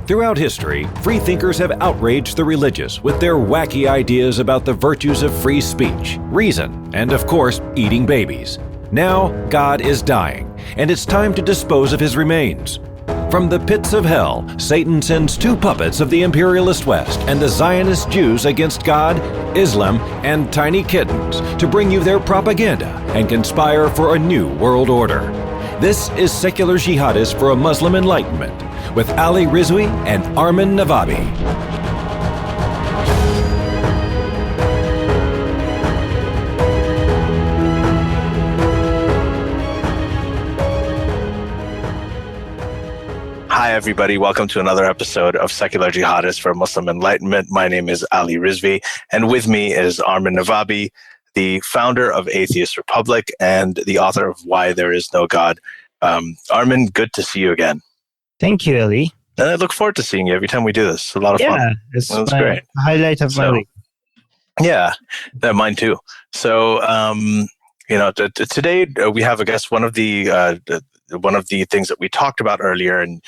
Throughout history, freethinkers have outraged the religious with their wacky ideas about the virtues of free speech, reason, and of course, eating babies. Now, God is dying, and it's time to dispose of his remains. From the pits of hell, Satan sends two puppets of the imperialist West and the Zionist Jews against God, Islam, and tiny kittens to bring you their propaganda and conspire for a new world order. This is Secular Jihadists for a Muslim Enlightenment with Ali Rizvi and Armin Navabi. Hi, everybody. Welcome to another episode of Secular Jihadists for Muslim Enlightenment. My name is Ali Rizvi, and with me is Armin Navabi, the founder of Atheist Republic and the author of Why There Is No God. Armin, good to see you again. Thank you, Ali. And I look forward to seeing you every time we do this. It's a lot of fun. Yeah, it's great. Highlight of my week. Yeah, mine too. So, today we have a guest. One of the things that we talked about earlier, and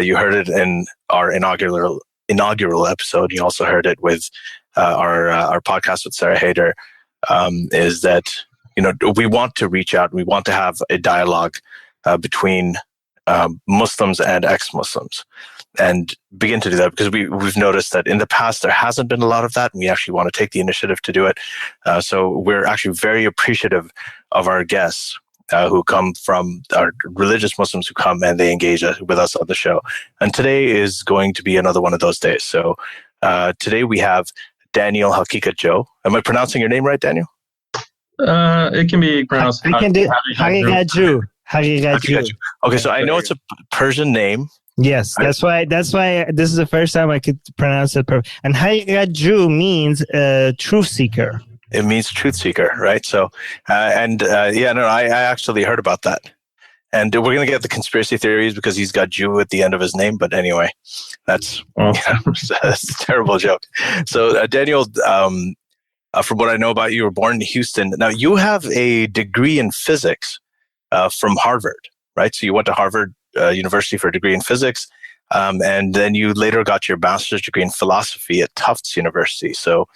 you heard it in our inaugural episode. You also heard it with our podcast with Sarah Hayder. Is that we want to reach out. We want to have a dialogue between Muslims and ex-Muslims, and begin to do that because we've noticed that in the past there hasn't been a lot of that, and we actually want to take the initiative to do it. So we're actually very appreciative of our guests who come from our religious Muslims who come and they engage with us on the show. And today is going to be another one of those days. So today we have Daniel Haqiqatjou. Am I pronouncing your name right, Daniel? It can be pronounced. I can do Haqiqatjou. Okay, so I know it's a Persian name. Yes, that's why this is the first time I could pronounce it perfect. And Haqiqatjou means truth seeker. It means truth seeker, right? So, I actually heard about that. And we're going to get the conspiracy theories because he's got Jew at the end of his name. But anyway, that's a terrible joke. So, Daniel, from what I know about you, you were born in Houston. Now, you have a degree in physics from Harvard, right? So you went to Harvard University for a degree in physics, and then you later got your master's degree in philosophy at Tufts University. So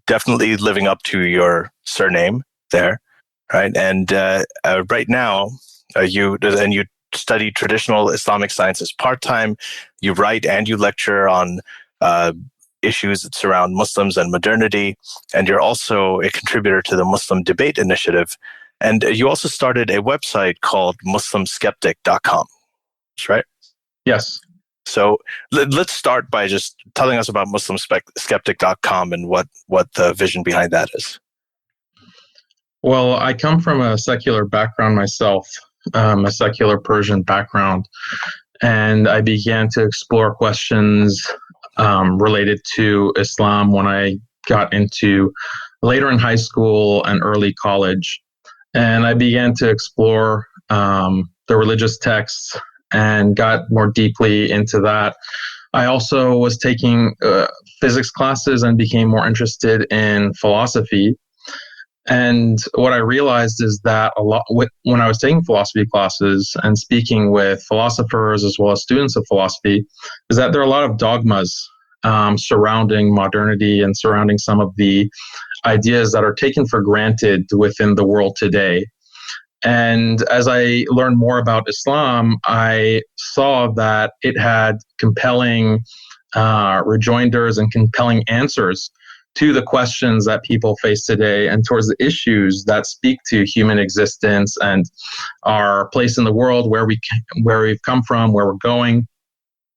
definitely living up to your surname there, right? And right now, you study traditional Islamic sciences part-time. You write and you lecture on issues that surround Muslims and modernity, and you're also a contributor to the Muslim Debate Initiative. And you also started a website called MuslimSkeptic.com. That's right? Yes. So let's start by just telling us about MuslimSkeptic.com and what the vision behind that is. Well, I come from a secular background myself, a secular Persian background, and I began to explore questions related to Islam when I got into later in high school and early college. And I began to explore the religious texts and got more deeply into that. I also was taking physics classes and became more interested in philosophy. And what I realized is that when I was taking philosophy classes and speaking with philosophers as well as students of philosophy, is that there are a lot of dogmas surrounding modernity and surrounding some of the ideas that are taken for granted within the world today. And as I learned more about Islam, I saw that it had compelling rejoinders and compelling answers to the questions that people face today and towards the issues that speak to human existence and our place in the world, where we've come from, where we're going.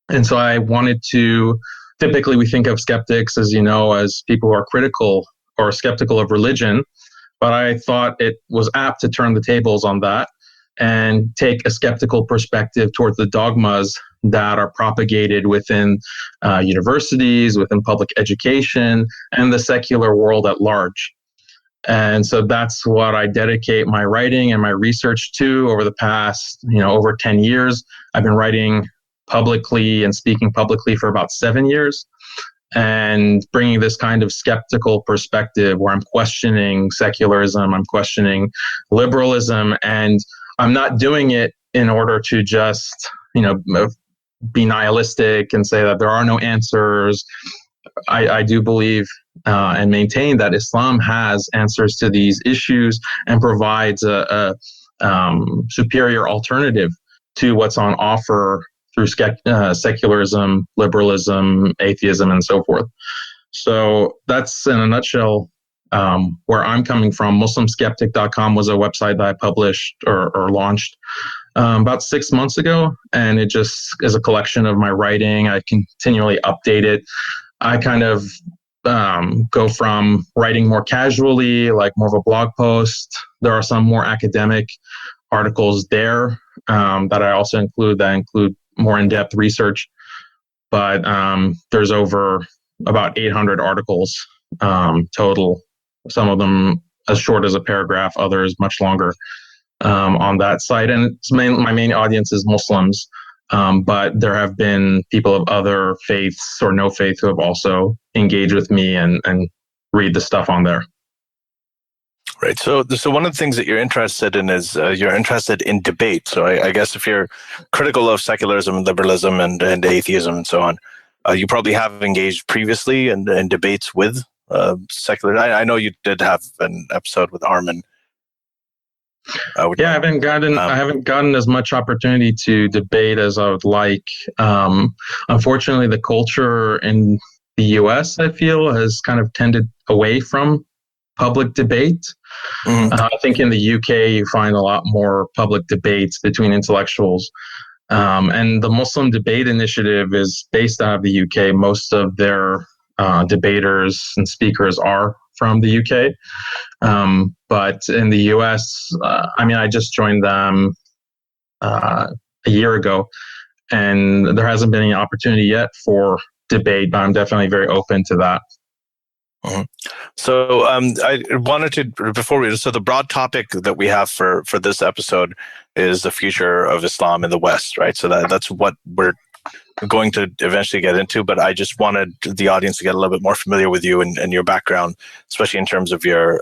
And so I wanted to, typically we think of skeptics as people who are critical or skeptical of religion, but I thought it was apt to turn the tables on that and take a skeptical perspective towards the dogmas that are propagated within universities, within public education, and the secular world at large. And so that's what I dedicate my writing and my research to over the past, over 10 years. I've been writing publicly and speaking publicly for about 7 years. And bringing this kind of skeptical perspective where I'm questioning secularism, I'm questioning liberalism, and I'm not doing it in order to just, be nihilistic and say that there are no answers. I do believe and maintain that Islam has answers to these issues and provides a superior alternative to what's on offer through secularism, liberalism, atheism, and so forth. So that's in a nutshell where I'm coming from. MuslimSkeptic.com was a website that I published or launched about 6 months ago, and it just is a collection of my writing. I continually update it. I kind of go from writing more casually, like more of a blog post. There are some more academic articles there that I also include more in-depth research. But there's over about 800 articles total, some of them as short as a paragraph, others much longer on that site. And it's my main audience is Muslims. But there have been people of other faiths or no faith who have also engaged with me and read the stuff on there. Right. So one of the things that you're interested in is you're interested in debate. So I guess if you're critical of secularism, liberalism, and atheism and so on, you probably have engaged previously in debates with secular. I know you did have an episode with Armin. I haven't gotten as much opportunity to debate as I would like. Unfortunately, the culture in the U.S., I feel, has kind of tended away from public debate. Mm-hmm. I think in the UK, you find a lot more public debates between intellectuals. And the Muslim Debate Initiative is based out of the UK. Most of their debaters and speakers are from the UK. But in the US, I just joined them a year ago, and there hasn't been any opportunity yet for debate, but I'm definitely very open to that. Mm-hmm. So I wanted to, so the broad topic that we have for this episode is the future of Islam in the West, right? So that's what we're going to eventually get into, but I just wanted the audience to get a little bit more familiar with you and your background, especially in terms of your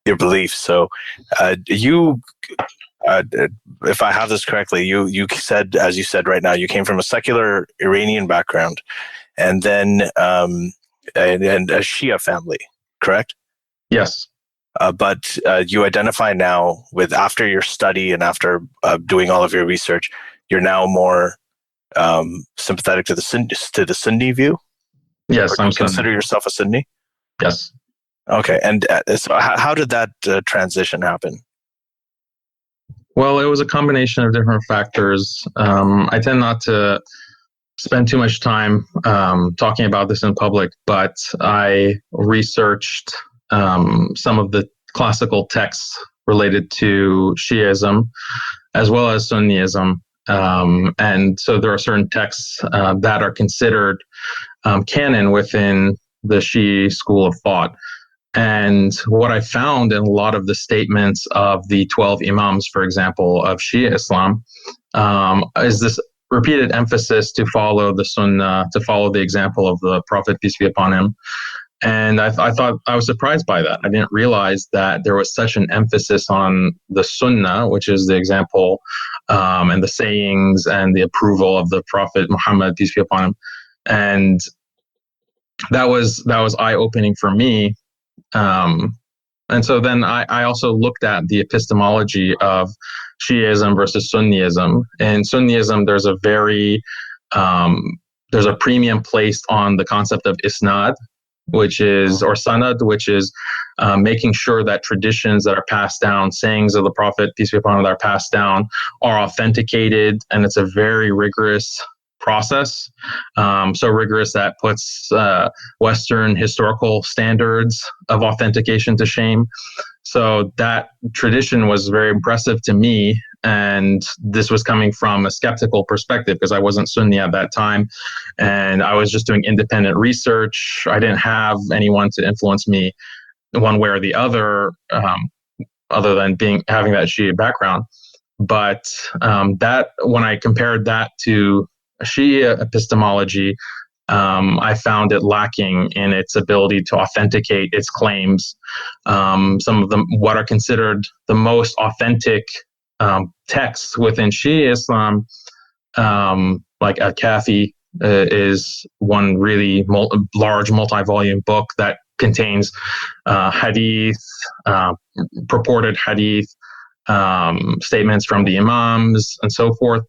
beliefs. So you, if I have this correctly, you said, as you said right now, you came from a secular Iranian background, and then and a Shia family, correct? Yes. But you identify now with, after your study and after doing all of your research, you're now more sympathetic to the Sunni view? Yes, I'm consider yourself a Sunni? Yes. Okay, and so how did that transition happen? Well, it was a combination of different factors. I tend not to spend too much time talking about this in public, but I researched some of the classical texts related to Shiism as well as Sunniism. And so there are certain texts that are considered canon within the Shia school of thought. And what I found in a lot of the statements of the 12 Imams, for example, of Shia Islam, is this repeated emphasis to follow the Sunnah, to follow the example of the Prophet, peace be upon him. And I thought, I was surprised by that. I didn't realize that there was such an emphasis on the Sunnah, which is the example and the sayings and the approval of the Prophet Muhammad, peace be upon him. And that was eye-opening for me. And so then I also looked at the epistemology of Shiism versus Sunniism. In Sunniism, there's a premium placed on the concept of isnad, which is, or sanad, which is making sure that traditions that are passed down, sayings of the Prophet, peace be upon him, that are passed down, are authenticated, and it's a very rigorous process. So rigorous that puts Western historical standards of authentication to shame. So that tradition was very impressive to me. And this was coming from a skeptical perspective because I wasn't Sunni at that time. And I was just doing independent research. I didn't have anyone to influence me one way or the other, other than having that Shia background. But that, when I compared that to Shia epistemology, I found it lacking in its ability to authenticate its claims. Some of them, what are considered the most authentic texts within Shia Islam, like Al-Kafi is one really large multi-volume book that contains hadith, purported hadith, statements from the imams, and so forth.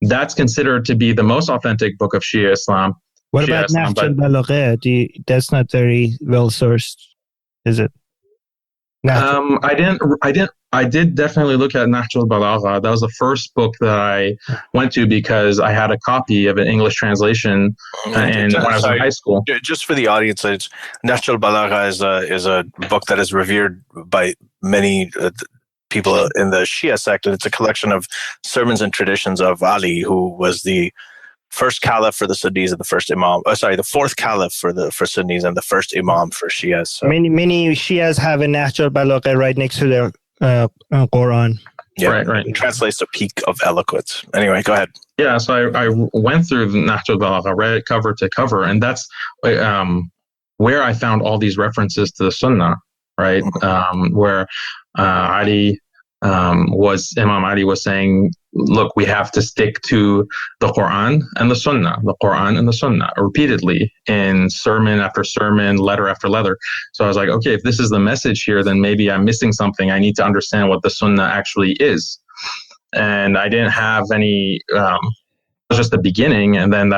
That's considered to be the most authentic book of Shia Islam. What about Nahj al-Balagha? That's not very well sourced, is it? I did definitely look at Nahj al-Balagha. That was the first book that I went to because I had a copy of an English translation when I was in high school. Just for the audience, Nahj al-Balagha is a book that is revered by many people in the Shia sect, and it's a collection of sermons and traditions of Ali, who was the first caliph for the Sunnis and the first imam. The fourth caliph for Sunnis and the first imam for Shias. So. Many Shias have a Nahj al-Balagha right next to their Quran. Yeah, right. It translates to peak of eloquence. Anyway, go ahead. Yeah, so I went through Nahj al-Balagha, read it cover to cover, and that's where I found all these references to the Sunnah, right? Where Imam Ali was saying, look, we have to stick to the Quran and the Sunnah, repeatedly in sermon after sermon, letter after letter. So I was like, okay, if this is the message here, then maybe I'm missing something. I need to understand what the Sunnah actually is. And I didn't have any, it was just the beginning and then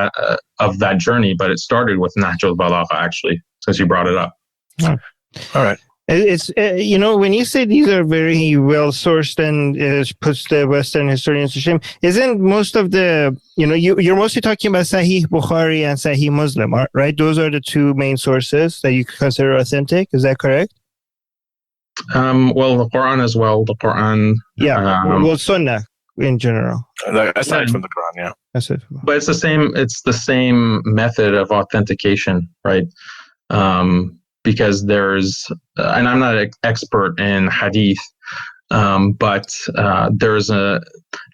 of that journey, but it started with Nahj al-Balagha, actually, since you brought it up. All right. It's when you say these are very well sourced and puts the Western historians to shame, isn't most of the you're mostly talking about Sahih Bukhari and Sahih Muslim, right? Those are the two main sources that you consider authentic. Is that correct? Well, the Quran as well. The Quran, Sunnah in general. Aside from the Quran, yeah. That's it. But it's the same. It's the same method of authentication, right? Because there's, and I'm not an expert in hadith, but there's a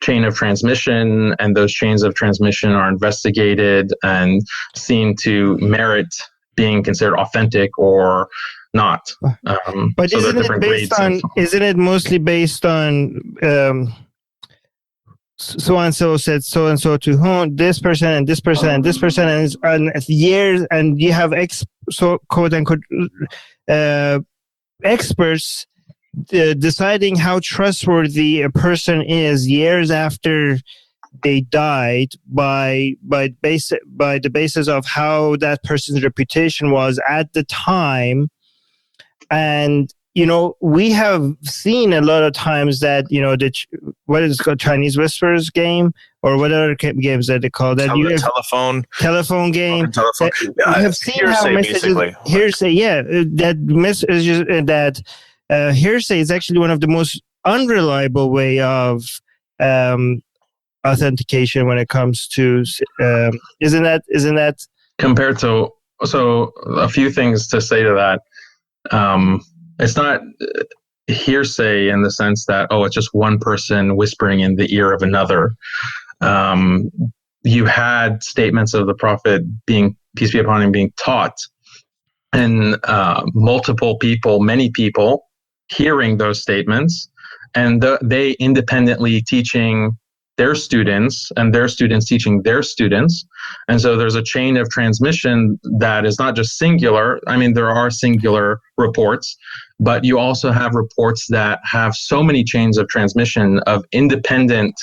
chain of transmission, and those chains of transmission are investigated and seem to merit being considered authentic or not. But so isn't it mostly based on so and so said so and so to whom, this person and this person and this person, and years, and you have quote unquote experts deciding how trustworthy a person is years after they died by the basis of how that person's reputation was at the time. And we have seen a lot of times that, what is it called, Chinese Whispers game, or what other games that they call that? Telephone game. I have seen hearsay, how messages, hearsay, hearsay is actually one of the most unreliable way of authentication when it comes to, isn't that? Compared to, so a few things to say to that. It's not hearsay in the sense that, it's just one person whispering in the ear of another. You had statements of the Prophet being, peace be upon him, being taught, and many people hearing those statements, and they independently teaching their students, and their students teaching their students. And so there's a chain of transmission that is not just singular. I mean, there are singular reports, but you also have reports that have so many chains of transmission of independent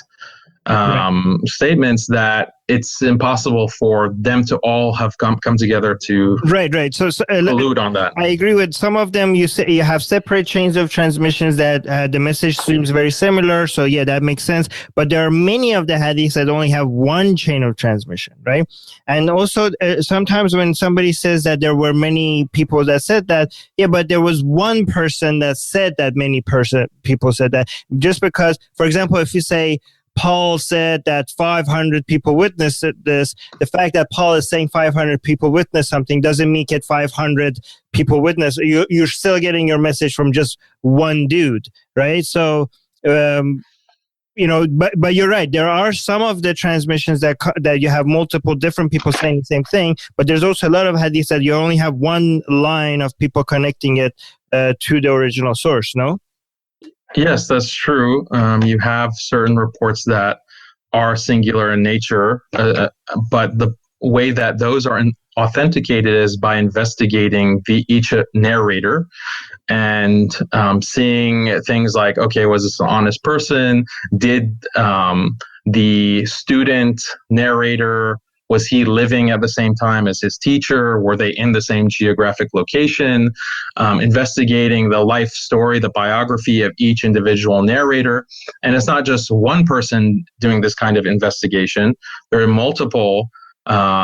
statements that it's impossible for them to all have come together to right. So allude on that. I agree with some of them. You say you have separate chains of transmissions that the message seems very similar. So yeah, that makes sense. But there are many of the hadiths that only have one chain of transmission, right? And also sometimes when somebody says that there were many people that said that, but there was one person that said that people said that. Just because, for example, if you say Paul said that 500 people witnessed this, the fact that Paul is saying 500 people witnessed something doesn't make it 500 people witness. You're still getting your message from just one dude, right? So, but you're right. There are some of the transmissions that you have multiple different people saying the same thing, but there's also a lot of hadiths that you only have one line of people connecting it to the original source, no? Yes, that's true. You have certain reports that are singular in nature, but the way that those are authenticated is by investigating each narrator and seeing things like, okay, was this an honest person? Did the student narrator, was he living at the same time as his teacher? Were they in the same geographic location? Investigating the life story, the biography of each individual narrator. And it's not just one person doing this kind of investigation. There are multiple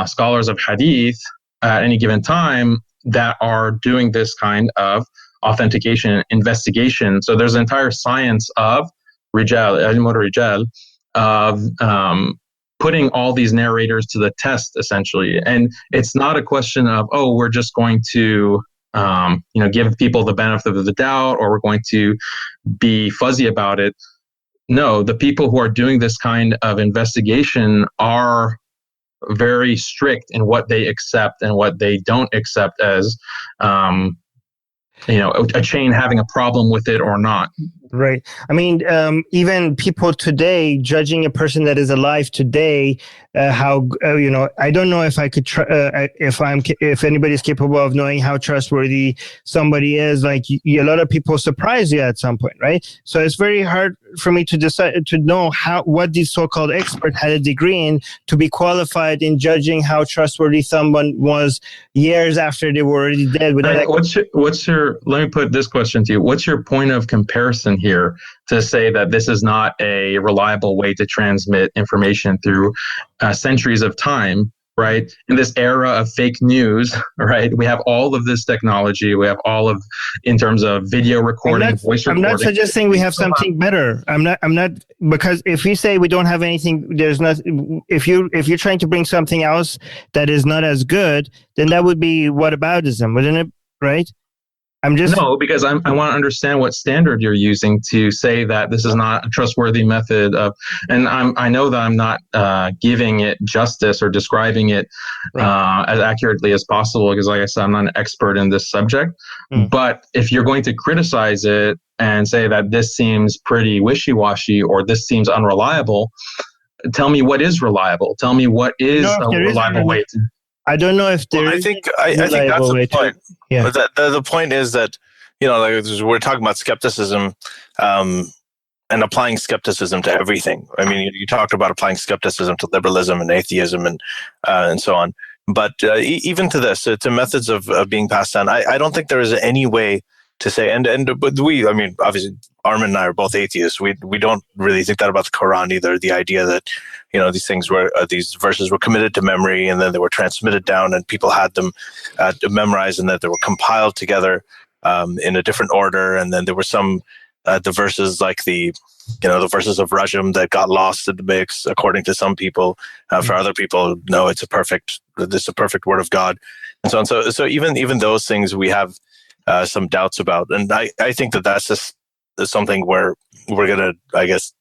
scholars of hadith at any given time that are doing this kind of authentication investigation. So there's an entire science of rijal, of putting all these narrators to the test, essentially. And it's not a question of, oh, we're just going to give people the benefit of the doubt, or we're going to be fuzzy about it. No, the people who are doing this kind of investigation are very strict in what they accept and what they don't accept as a chain having a problem with it or not. Right. I mean, even people today judging a person that is alive today, I don't know if I could, if anybody's capable of knowing how trustworthy somebody is. Like, a lot of people surprise you at some point, right? So it's very hard for me to decide to know what these so-called experts had a degree in to be qualified in judging how trustworthy someone was years after they were already dead. Let me put this question to you. What's your point of comparison here to say that this is not a reliable way to transmit information through centuries of time, right? In this era of fake news, right? We have all of this technology. We have all of, in terms of video recording, voice recording. I'm not suggesting we have something better. I'm not, because if we say we don't have anything, there's not, if you're trying to bring something else that is not as good, then that would be whataboutism, wouldn't it? Right? No, because I want to understand what standard you're using to say that this is not a trustworthy method of, and I know that I'm not giving it justice or describing it as accurately as possible, because like I said, I'm not an expert in this subject. But if you're going to criticize it and say that this seems pretty wishy-washy or this seems unreliable, tell me what is reliable. Tell me what is a reliable way to... I don't know if there. I think that's the point. Yeah. The point is that we're talking about skepticism, and applying skepticism to everything. I mean, you talked about applying skepticism to liberalism and atheism and so on. But even to this, to methods of being passed down, I don't think there is any way to say. But we, I mean, obviously, Armin and I are both atheists. We don't really think that about the Quran either. The idea that these things these verses were committed to memory, and then they were transmitted down, and people had them memorized, and that they were compiled together in a different order, and then there were some the verses like the verses of Rajam that got lost in the mix, according to some people. For other people, no, it's a perfect word of God, and so on. So even those things we have some doubts about, and I think that's just something where we're gonna, I guess,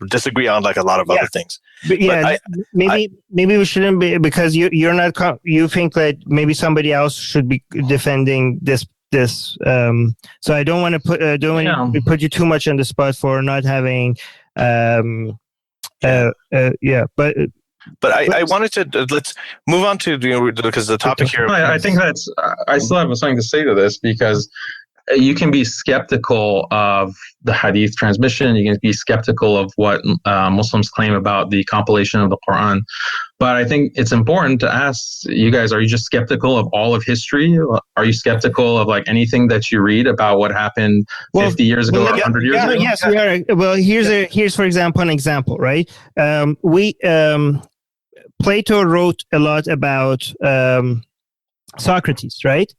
disagree on, like a lot of other things. But maybe we shouldn't be, because you're not. You think that maybe somebody else should be defending this. So I don't want to put you too much on the spot for not having. But I wanted to let's move on to because the topic here. I think I still have something to say to this, because you can be skeptical of the hadith transmission. You can be skeptical of what Muslims claim about the compilation of the Quran. But I think it's important to ask you guys, are you just skeptical of all of history? Are you skeptical of like anything that you read about what happened 50 years ago or 100 years ago? Yes, we are. Well, here's for example, an example, right? Plato wrote a lot about Socrates, right?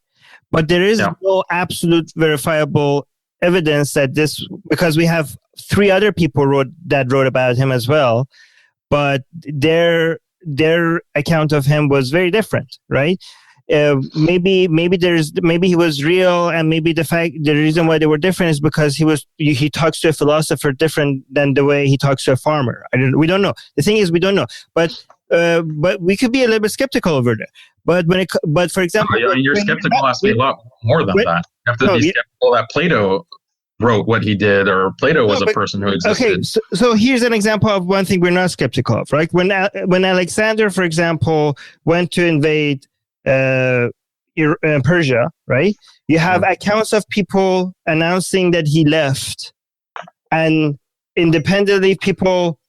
But there is no absolute verifiable evidence that this, because we have 3 other people wrote about him as well, but their account of him was very different, right? Maybe he was real, and maybe the reason why they were different is because he talks to a philosopher different than the way he talks to a farmer. We don't know. The thing is, we don't know, but we could be a little bit skeptical over there. But for example, your skeptical has to be a lot more than that. You have to be skeptical that Plato wrote what he did, or Plato was a person who existed. Okay, so here's an example of one thing we're not skeptical of, right? When Alexander, for example, went to invade Persia, right? You have accounts of people announcing that he left, and independently people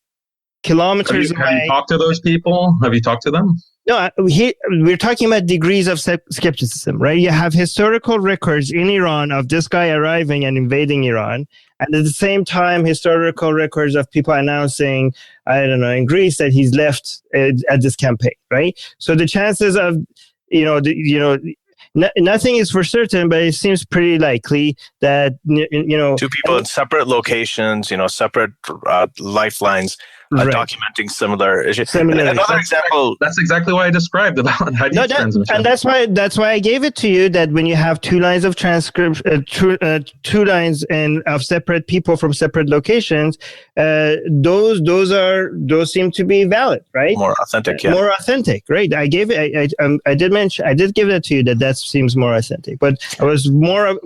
kilometers away. Have you talked to those people? Have you talked to them? No, we're talking about degrees of skepticism, right? You have historical records in Iran of this guy arriving and invading Iran, and at the same time, historical records of people announcing, I don't know, in Greece that he's left at this campaign, right? So the chances of, nothing is for certain, but it seems pretty likely that, two people in separate locations, separate lifelines, documenting similar issues. Another example. That's exactly what I described about hadith transmission. And that's why I gave it to you, that when you have two lines of transcript, two lines of separate people from separate locations, those seem to be valid, right? More authentic, yeah. More authentic, right? I did give that to you, that seems more authentic. But I was more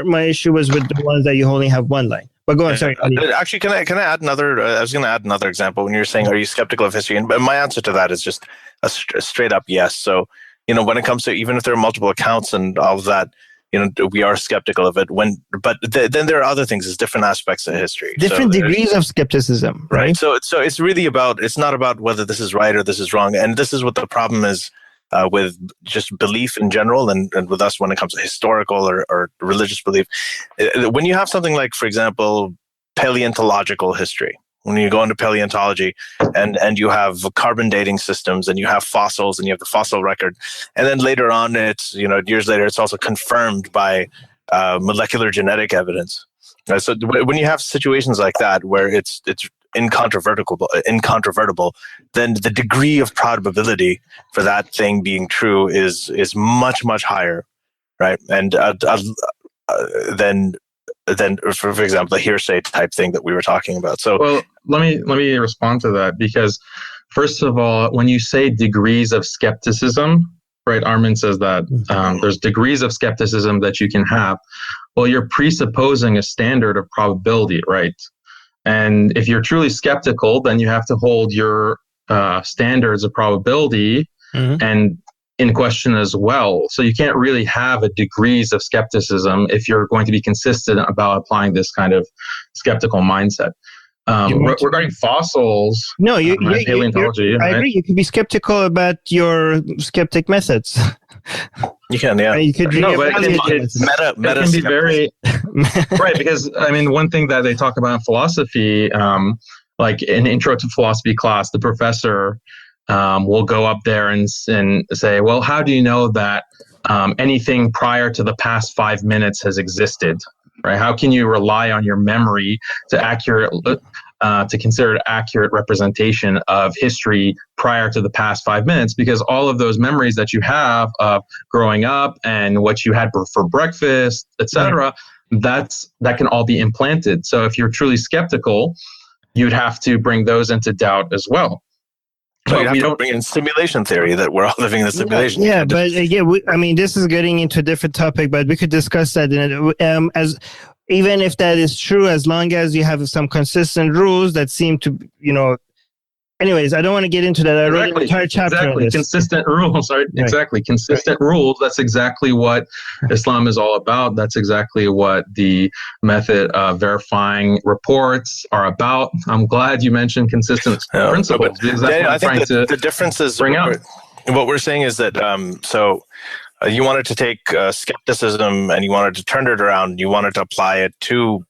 my issue was with the ones that you only have one line. But go on, sorry. Actually, can I add another? I was going to add another example. When you're saying, "Are you skeptical of history?" And my answer to that is just a straight up yes. So, when it comes to, even if there are multiple accounts and all of that, we are skeptical of it. But then there are other things. There's different aspects of history, different degrees of skepticism, right? So it's really about. It's not about whether this is right or this is wrong. And this is what the problem is. With just belief in general, and with us when it comes to historical or religious belief. When you have something like, for example, paleontological history, when you go into paleontology and you have carbon dating systems and you have fossils and you have the fossil record, and then later on, it's, years later, it's also confirmed by molecular genetic evidence. So when you have situations like that where it's incontrovertible, then the degree of probability for that thing being true is much, much higher, right? And then for example, the hearsay type thing that we were talking about. So, well, let me respond to that, because first of all, when you say degrees of skepticism, right? Armin says that there's degrees of skepticism that you can have. Well, you're presupposing a standard of probability, right? And if you're truly skeptical, then you have to hold your standards of probability and in question as well. So you can't really have a degrees of skepticism if you're going to be consistent about applying this kind of skeptical mindset. Regarding fossils, paleontology, I agree. You can be skeptical about your skeptic methods. You can, yeah. You could it's meta can be very right, because one thing that they talk about in philosophy, like in Intro to Philosophy class, the professor will go up there and say, well, how do you know that anything prior to the past 5 minutes has existed? Right? How can you rely on your memory to consider an accurate representation of history prior to the past 5 minutes? Because all of those memories that you have of growing up and what you had for breakfast, etc., that can all be implanted. So if you're truly skeptical, you'd have to bring those into doubt as well. So you have to bring in simulation theory, that we're all living in a simulation. Yeah, but again, this is getting into a different topic, but we could discuss that as even if that is true, as long as you have some consistent rules that seem to, anyways, I don't want to get into that. I wrote an entire chapter on this. Consistent rules. Right? Exactly. Consistent rules. That's exactly what Islam is all about. That's exactly what the method of verifying reports are about. I'm glad you mentioned consistent principles. Daniel, I think the difference is what we're saying is that you wanted to take skepticism and you wanted to turn it around. You wanted to apply it to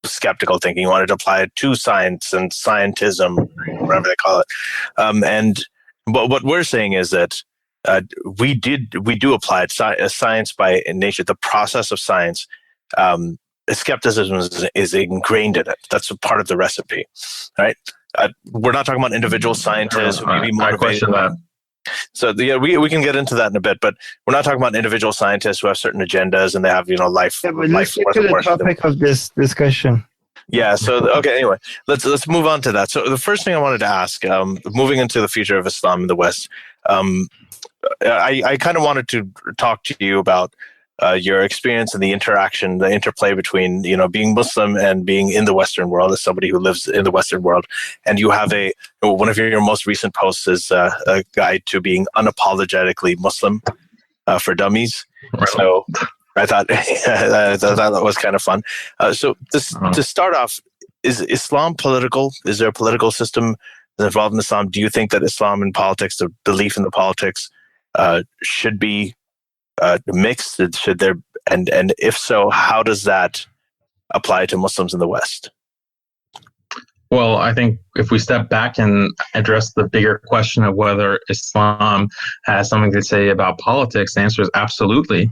skeptical thinking. You wanted to apply it to science and scientism, whatever they call it. But what we're saying is that we do apply it. Science by nature, the process of science, skepticism is ingrained in it. That's a part of the recipe, right? We're not talking about individual scientists who may be motivated. So we can get into that in a bit, but we're not talking about individual scientists who have certain agendas and they have life. Yeah, but let's get to the topic of this discussion. Yeah. So okay. Anyway, let's move on to that. So the first thing I wanted to ask, moving into the future of Islam in the West, I kind of wanted to talk to you about your experience and the interaction, the interplay between, being Muslim and being in the Western world as somebody who lives in the Western world. And you have one of your most recent posts is a guide to being unapologetically Muslim for dummies. Right. So I thought that was kind of fun. To start off, is Islam political? Is there a political system involved in Islam? Do you think that Islam and politics, the belief in the politics, should be mixed? Should there, and if so, how does that apply to Muslims in the West? Well, I think if we step back and address the bigger question of whether Islam has something to say about politics, the answer is absolutely.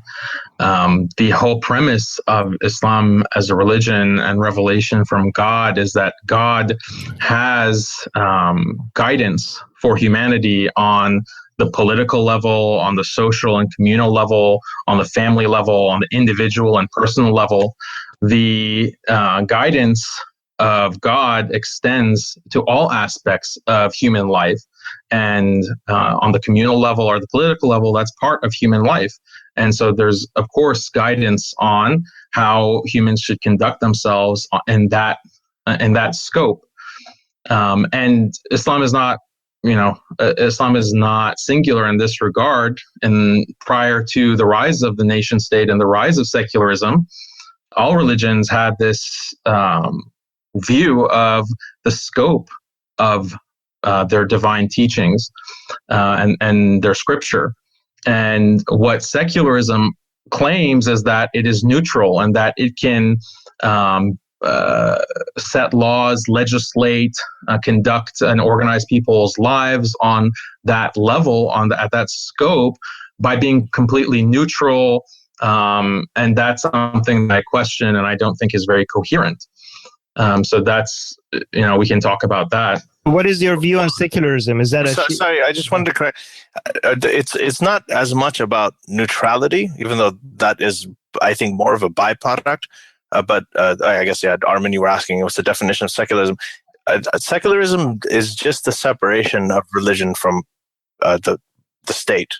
The whole premise of Islam as a religion and revelation from God is that God has guidance for humanity on the political level, on the social and communal level, on the family level, on the individual and personal level. The guidance of God extends to all aspects of human life. And on the communal level or the political level, that's part of human life. And so there's, of course, guidance on how humans should conduct themselves in that scope. And Islam is not, Islam is not singular in this regard. And prior to the rise of the nation state and the rise of secularism, all religions had this view of the scope of their divine teachings and their scripture. And what secularism claims is that it is neutral and that it can set laws, legislate, conduct and organize people's lives on that level, at that scope, by being completely neutral. And that's something that I question and I don't think is very coherent. So that's, we can talk about that. What is your view on secularism? Is that sorry, I just wanted to correct. It's not as much about neutrality, even though that is, I think, more of a byproduct. But I guess, Armin, you were asking, what's the definition of secularism? Secularism is just the separation of religion from the state.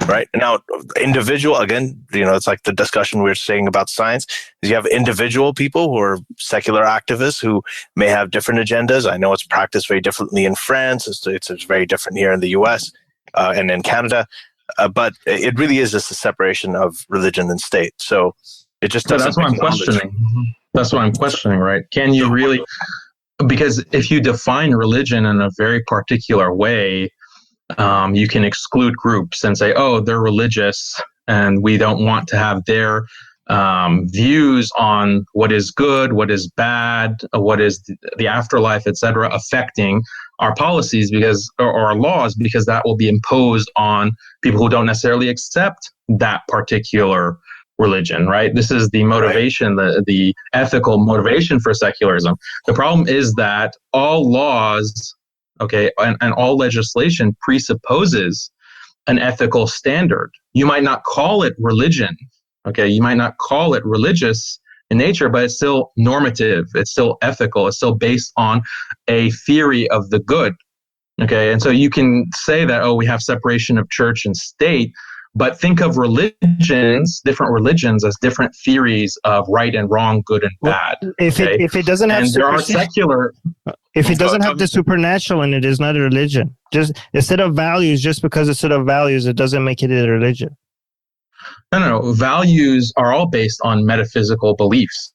Right now, individual, again, it's like the discussion we were saying about science, is you have individual people who are secular activists who may have different agendas. I know it's practiced very differently in France. It's very different here in the US and in Canada. But it really is just a separation of religion and state. So it just doesn't. That's what I'm questioning. That's what I'm questioning, right? Can you really, because if you define religion in a very particular way, you can exclude groups and say, oh, they're religious and we don't want to have their views on what is good, what is bad, what is the afterlife, etc., affecting our policies or our laws, because that will be imposed on people who don't necessarily accept that particular religion, right? This is the motivation, the ethical motivation for secularism. The problem is that all laws, and all legislation presupposes an ethical standard. You might not call it religion, you might not call it religious in nature, but it's still normative, it's still ethical, it's still based on a theory of the good, and so you can say that, we have separation of church and state, but think of different religions as different theories of right and wrong, good and bad. If it doesn't have, and there are secular. If it doesn't have the supernatural in it, it's not a religion. Just a set of values, just because it's a set of values, it doesn't make it a religion. No. Values are all based on metaphysical beliefs.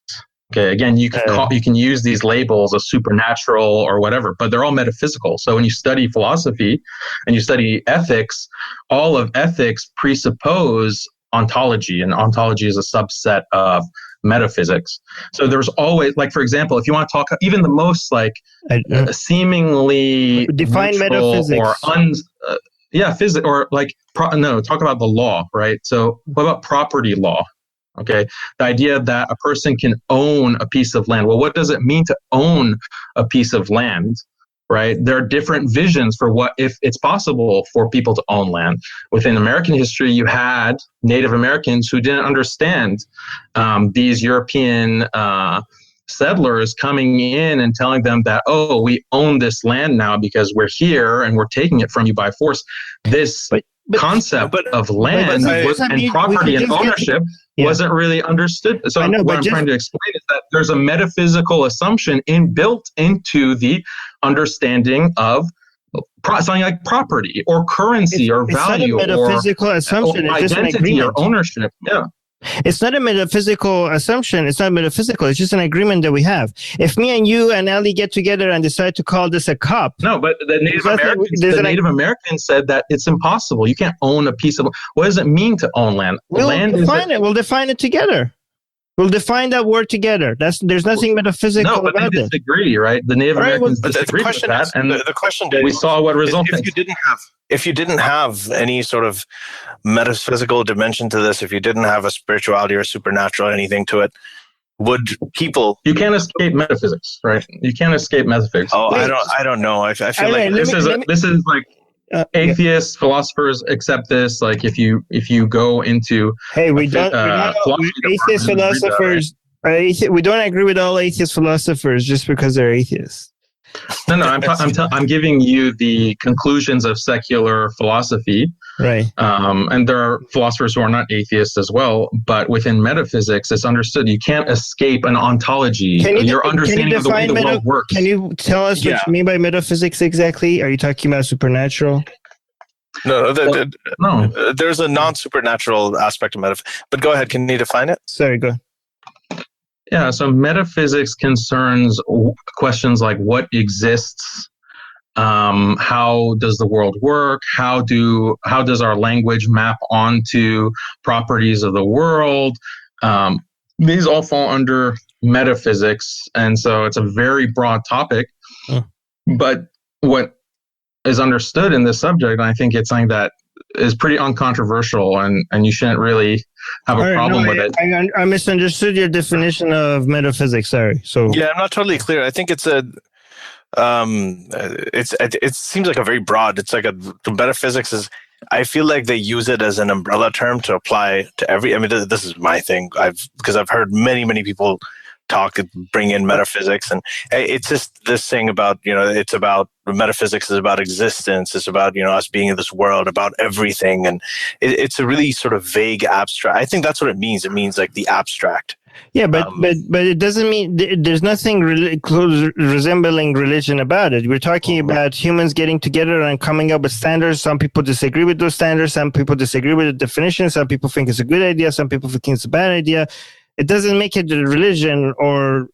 Again, you can use these labels of supernatural or whatever, but they're all metaphysical. So when you study philosophy and you study ethics, all of ethics presuppose ontology, and ontology is a subset of metaphysics. So there's always, like, for example, if you want to talk even the most seemingly define metaphysics or physics, or talk about the law, right? So what about property law? The idea that a person can own a piece of land. Well, what does it mean to own a piece of land? Right? There are different visions for what if it's possible for people to own land. Within American history, you had Native Americans who didn't understand these European settlers coming in and telling them that, we own this land now because we're here and we're taking it from you by force. concept of land and property and ownership wasn't really understood. So what I'm trying to explain is that there's a metaphysical assumption built into the understanding of something like property or currency or value or metaphysical assumption. Or identity or ownership. Yeah. It's not a metaphysical assumption. It's not metaphysical. It's just an agreement that we have. If me and you and Ali get together and decide to call this a cup. No, but the Native Americans said that it's impossible. You can't own a piece of. What does it mean to own land? We'll define it together. We'll define that word together. There's nothing metaphysical about it. No, but they disagree, right? The Native Americans disagreed with that, and the question we saw what resulted. If you didn't have any sort of metaphysical dimension to this, if you didn't have a spirituality or supernatural anything to it, would people? You can't escape metaphysics, right? You can't escape metaphysics. Oh, I don't know. I feel like this is like. Atheists, philosophers accept this. Like if you go into atheist philosophers. We don't agree with all atheist philosophers just because they're atheists. No. I'm giving you the conclusions of secular philosophy, right? And there are philosophers who are not atheists as well. But within metaphysics, it's understood you can't escape an ontology. Your understanding of the way the world works. Can you tell us what you mean by metaphysics exactly? Are you talking about supernatural? No. There's a non-supernatural aspect of metaphysics. But go ahead. Can you define it? Sorry, go ahead. Yeah, so metaphysics concerns questions like what exists, how does the world work, how does our language map onto properties of the world. These all fall under metaphysics, and so it's a very broad topic. But what is understood in this subject, and I think it's something that is pretty uncontroversial, and you shouldn't really have a problem with it. I misunderstood your definition of metaphysics. Sorry. So yeah, I'm not totally clear. I think it seems like a very broad. It's like metaphysics is. I feel like they use it as an umbrella term to apply to every. I mean, this is my thing. Because I've heard many people bring in metaphysics, and it's just this thing about, it's about metaphysics is about existence. It's about, us being in this world, about everything. And it's a really sort of vague abstract. I think that's what it means. It means like the abstract. Yeah, but it doesn't mean there's nothing close resembling religion about it. We're talking about humans getting together and coming up with standards. Some people disagree with those standards. Some people disagree with the definition. Some people think it's a good idea. Some people think it's a bad idea. It doesn't make it a religion, or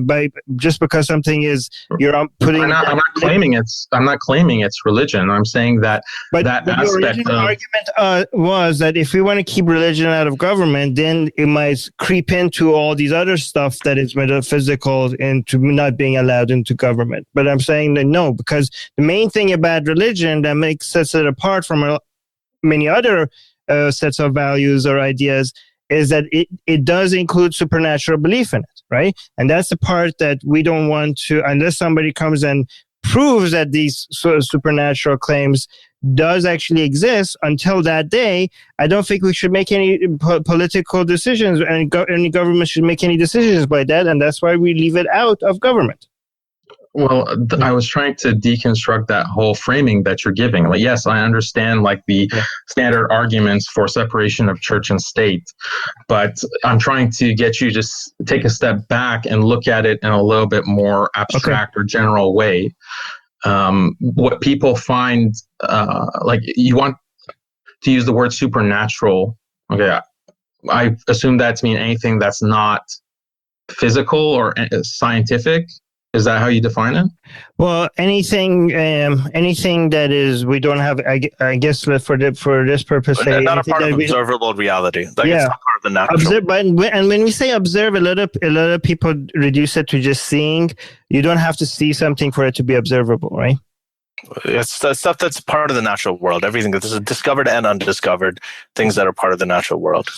by just because something is you're putting. I'm not claiming it's religion. I'm saying that but that the aspect original argument was that if we want to keep religion out of government, then it might creep into all these other stuff that is metaphysical into not being allowed into government. But I'm saying that no, because the main thing about religion that sets it apart from many other sets of values or ideas is that it does include supernatural belief in it, right? And that's the part that we don't want to, unless somebody comes and proves that these sort of supernatural claims does actually exist. Until that day, I don't think we should make any political decisions, and any government should make any decisions by that, and that's why we leave it out of government. Well, I was trying to deconstruct that whole framing that you're giving. Like, yes, I understand like the standard arguments for separation of church and state, but I'm trying to get you to take a step back and look at it in a little bit more abstract or general way. What people find, like you want to use the word supernatural. Okay, I assume that to mean anything that's not physical or scientific. Is that how you define it? Well, anything that is, we don't have, I guess for this purpose, not a part of observable reality. Like it's not part of the natural. And when we say observe, a lot of people reduce it to just seeing. You don't have to see something for it to be observable, right? It's the stuff that's part of the natural world. Everything that is discovered and undiscovered, things that are part of the natural world.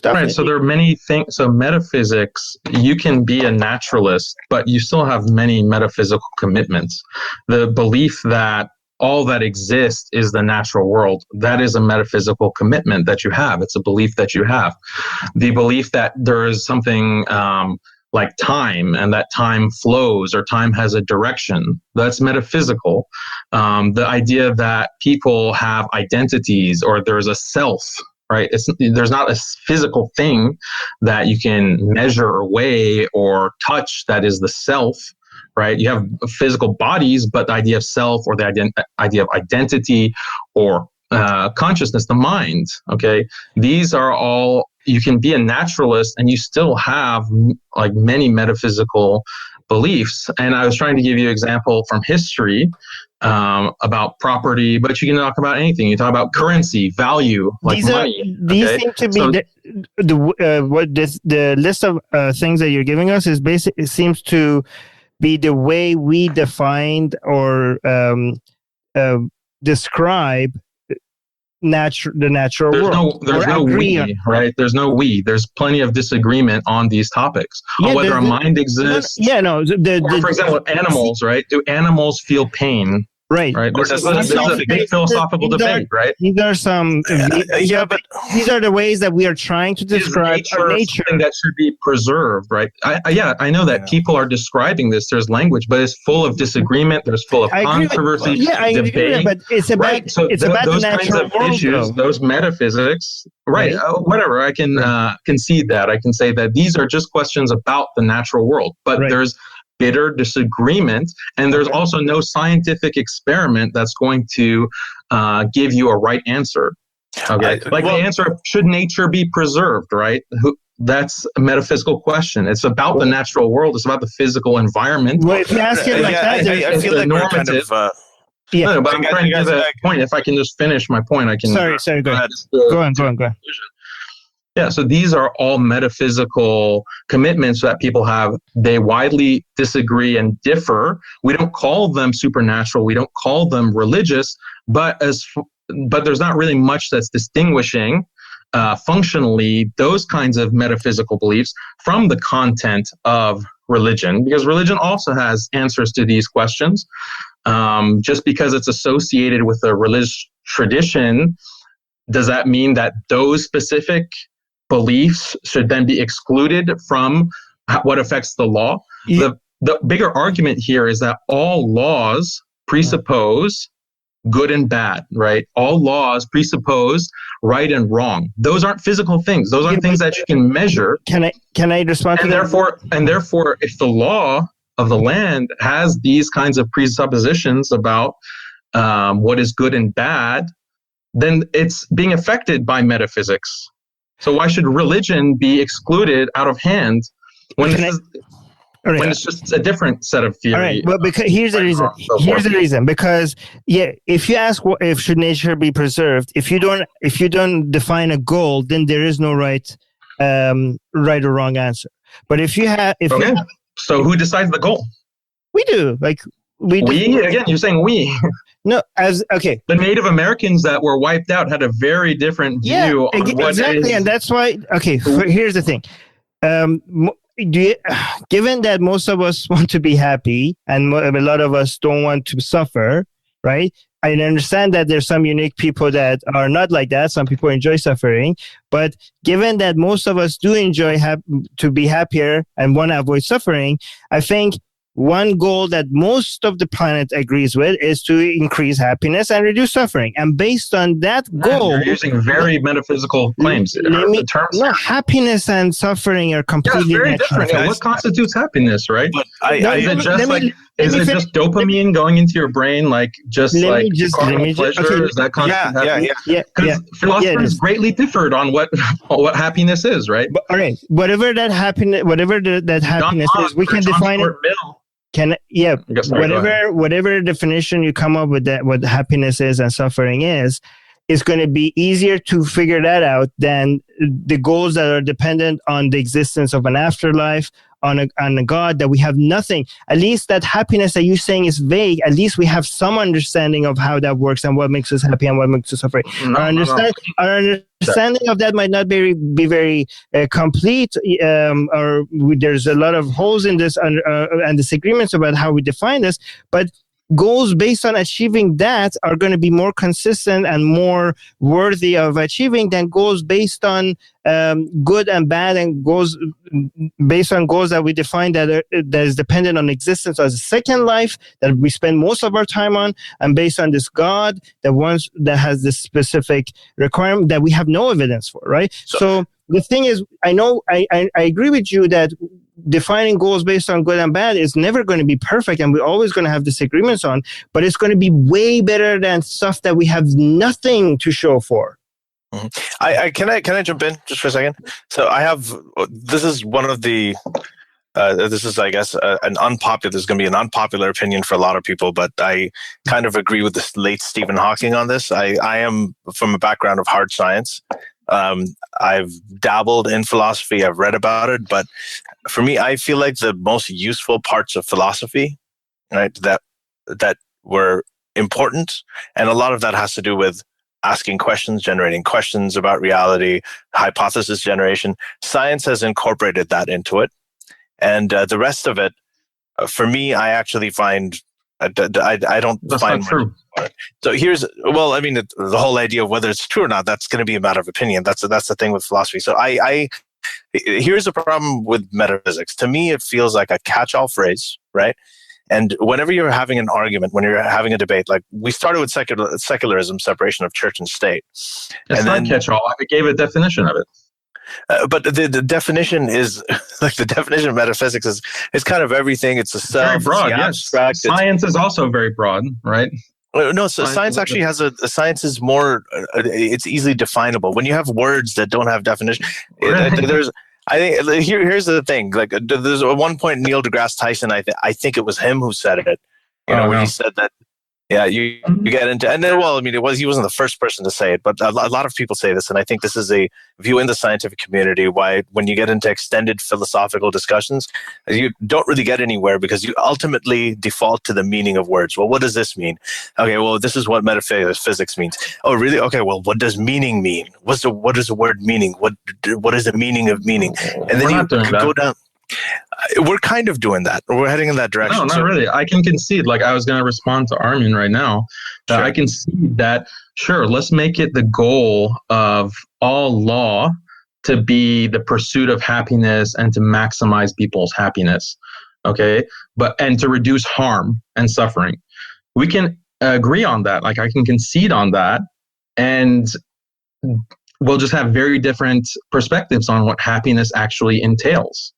Right. So there are many things. So metaphysics, you can be a naturalist, but you still have many metaphysical commitments. The belief that all that exists is the natural world, that is a metaphysical commitment that you have. It's a belief that you have. The belief that there is something like time, and that time flows or time has a direction. That's metaphysical. The idea that people have identities or there's a self, right? There's not a physical thing that you can measure or weigh or touch that is the self, right? You have physical bodies, but the idea of self or the idea of identity or consciousness, the mind, okay? These are all, you can be a naturalist and you still have like many metaphysical beliefs. And I was trying to give you an example from history about property, but you can talk about anything. You talk about currency, value, like money. These seem to be the list of things that you're giving us is it seems to be the way we defined or describe the natural world. There's no we, right? There's no we. There's plenty of disagreement on these topics, on whether a mind exists. For example, animals, right? Do animals feel pain? Right. This is a big philosophical debate, right? These are some. But these are the ways that we are trying to describe nature. Something that should be preserved, right? I know that people are describing this. There's language, but it's full of disagreement. There's full of controversy. I agree with that, but it's about right? So it's about those the natural kinds of world, issues, those metaphysics, right? Whatever. I can concede that. I can say that these are just questions about the natural world, but there's bitter disagreement, and there's also no scientific experiment that's going to give you a right answer. Okay, the answer of should nature be preserved, right? That's a metaphysical question. It's about the natural world. It's about the physical environment. Well, if you ask it like that, I feel like we're kind of. No, but I'm trying to give a point. If I can just finish my point, I can. Sorry. Go ahead. Go on. Yeah, so these are all metaphysical commitments that people have. They widely disagree and differ. We don't call them supernatural. We don't call them religious, but there's not really much that's distinguishing functionally those kinds of metaphysical beliefs from the content of religion, because religion also has answers to these questions. Just because it's associated with a religious tradition, does that mean that those specific beliefs should then be excluded from what affects the law? Yeah. The bigger argument here is that all laws presuppose good and bad, right? All laws presuppose right and wrong. Those aren't physical things. Those aren't things that you can measure. Can I respond to that? And therefore, if the law of the land has these kinds of presuppositions about what is good and bad, then it's being affected by metaphysics. So why should religion be excluded out of hand when it's just a different set of theory? All right. Well, because here's the reason. Because if you ask if should nature be preserved, if you don't define a goal, then there is no right or wrong answer. But so who decides the goal? We do. Again, you're saying we. No, the Native Americans that were wiped out had a very different view on what exactly, and that's why. Okay, here's the thing. Given that most of us want to be happy and a lot of us don't want to suffer, right? I understand that there's some unique people that are not like that. Some people enjoy suffering, but given that most of us do enjoy to be happier and want to avoid suffering, I think one goal that most of the planet agrees with is to increase happiness and reduce suffering. And based on that goal... You're using very metaphysical claims. Happiness and suffering are completely very different. What constitutes happiness, right? Is it just dopamine going into your brain, pleasure? Is that constitute happiness? Because philosophers greatly differed on what happiness is, right? But, all right. Whatever that happiness is, we can define it... whatever definition you come up with, that what happiness is and suffering is going to be easier to figure that out than the goals that are dependent on the existence of an afterlife, on a God, that we have nothing. At least that happiness that you're saying is vague. At least we have some understanding of how that works and what makes us happy and what makes us suffer. Our understanding of that might not be very complete, or there's a lot of holes in this and disagreements about how we define this. But goals based on achieving that are going to be more consistent and more worthy of achieving than goals based on good and bad, and goals based on goals that we define that is dependent on existence as a second life that we spend most of our time on, and based on this God that has this specific requirement that we have no evidence for, right? So the thing is, I agree with you that defining goals based on good and bad is never going to be perfect, and we're always going to have disagreements on, but it's going to be way better than stuff that we have nothing to show for. Mm-hmm. Can I jump in just for a second? So this is one of the this is, I guess, there's going to be an unpopular opinion for a lot of people, but I kind of agree with the late Stephen Hawking on this. I am from a background of hard science. I've dabbled in philosophy. I've read about it, but for me, I feel like the most useful parts of philosophy, right, that were important, and a lot of that has to do with asking questions, generating questions about reality, hypothesis generation. Science has incorporated that into it, and the rest of it, for me, I actually find I don't That's find not true. So the whole idea of whether it's true or not, that's going to be a matter of opinion. That's the thing with philosophy. So here's the problem with metaphysics. To me, it feels like a catch-all phrase, right? And whenever you're having an argument, when you're having a debate, like we started with secularism, separation of church and state. It's not catch-all. I gave a definition of it. But the definition is like the definition of metaphysics is kind of everything. It's a self, very broad. it's Yes, abstract. science is also very broad, right? No, so science actually has science is more. It's easily definable. When you have words that don't have definition, here's the thing. Like there's at one point Neil deGrasse Tyson. I think it was him who said it. When he said that. Yeah, you get into, and then, he wasn't the first person to say it, but a lot of people say this, and I think this is a view in the scientific community why when you get into extended philosophical discussions, you don't really get anywhere because you ultimately default to the meaning of words. Well, what does this mean? Okay, well, this is what metaphysics means. Oh, really? Okay, well, what does meaning mean? What is the word meaning? What is the meaning of meaning? And then you go down. We're kind of doing that. We're heading in that direction. No, not really. I can concede. Like I was going to respond to Armin right now. Sure. I can see that. Sure, let's make it the goal of all law to be the pursuit of happiness and to maximize people's happiness. Okay, and to reduce harm and suffering. We can agree on that. Like I can concede on that, and we'll just have very different perspectives on what happiness actually entails.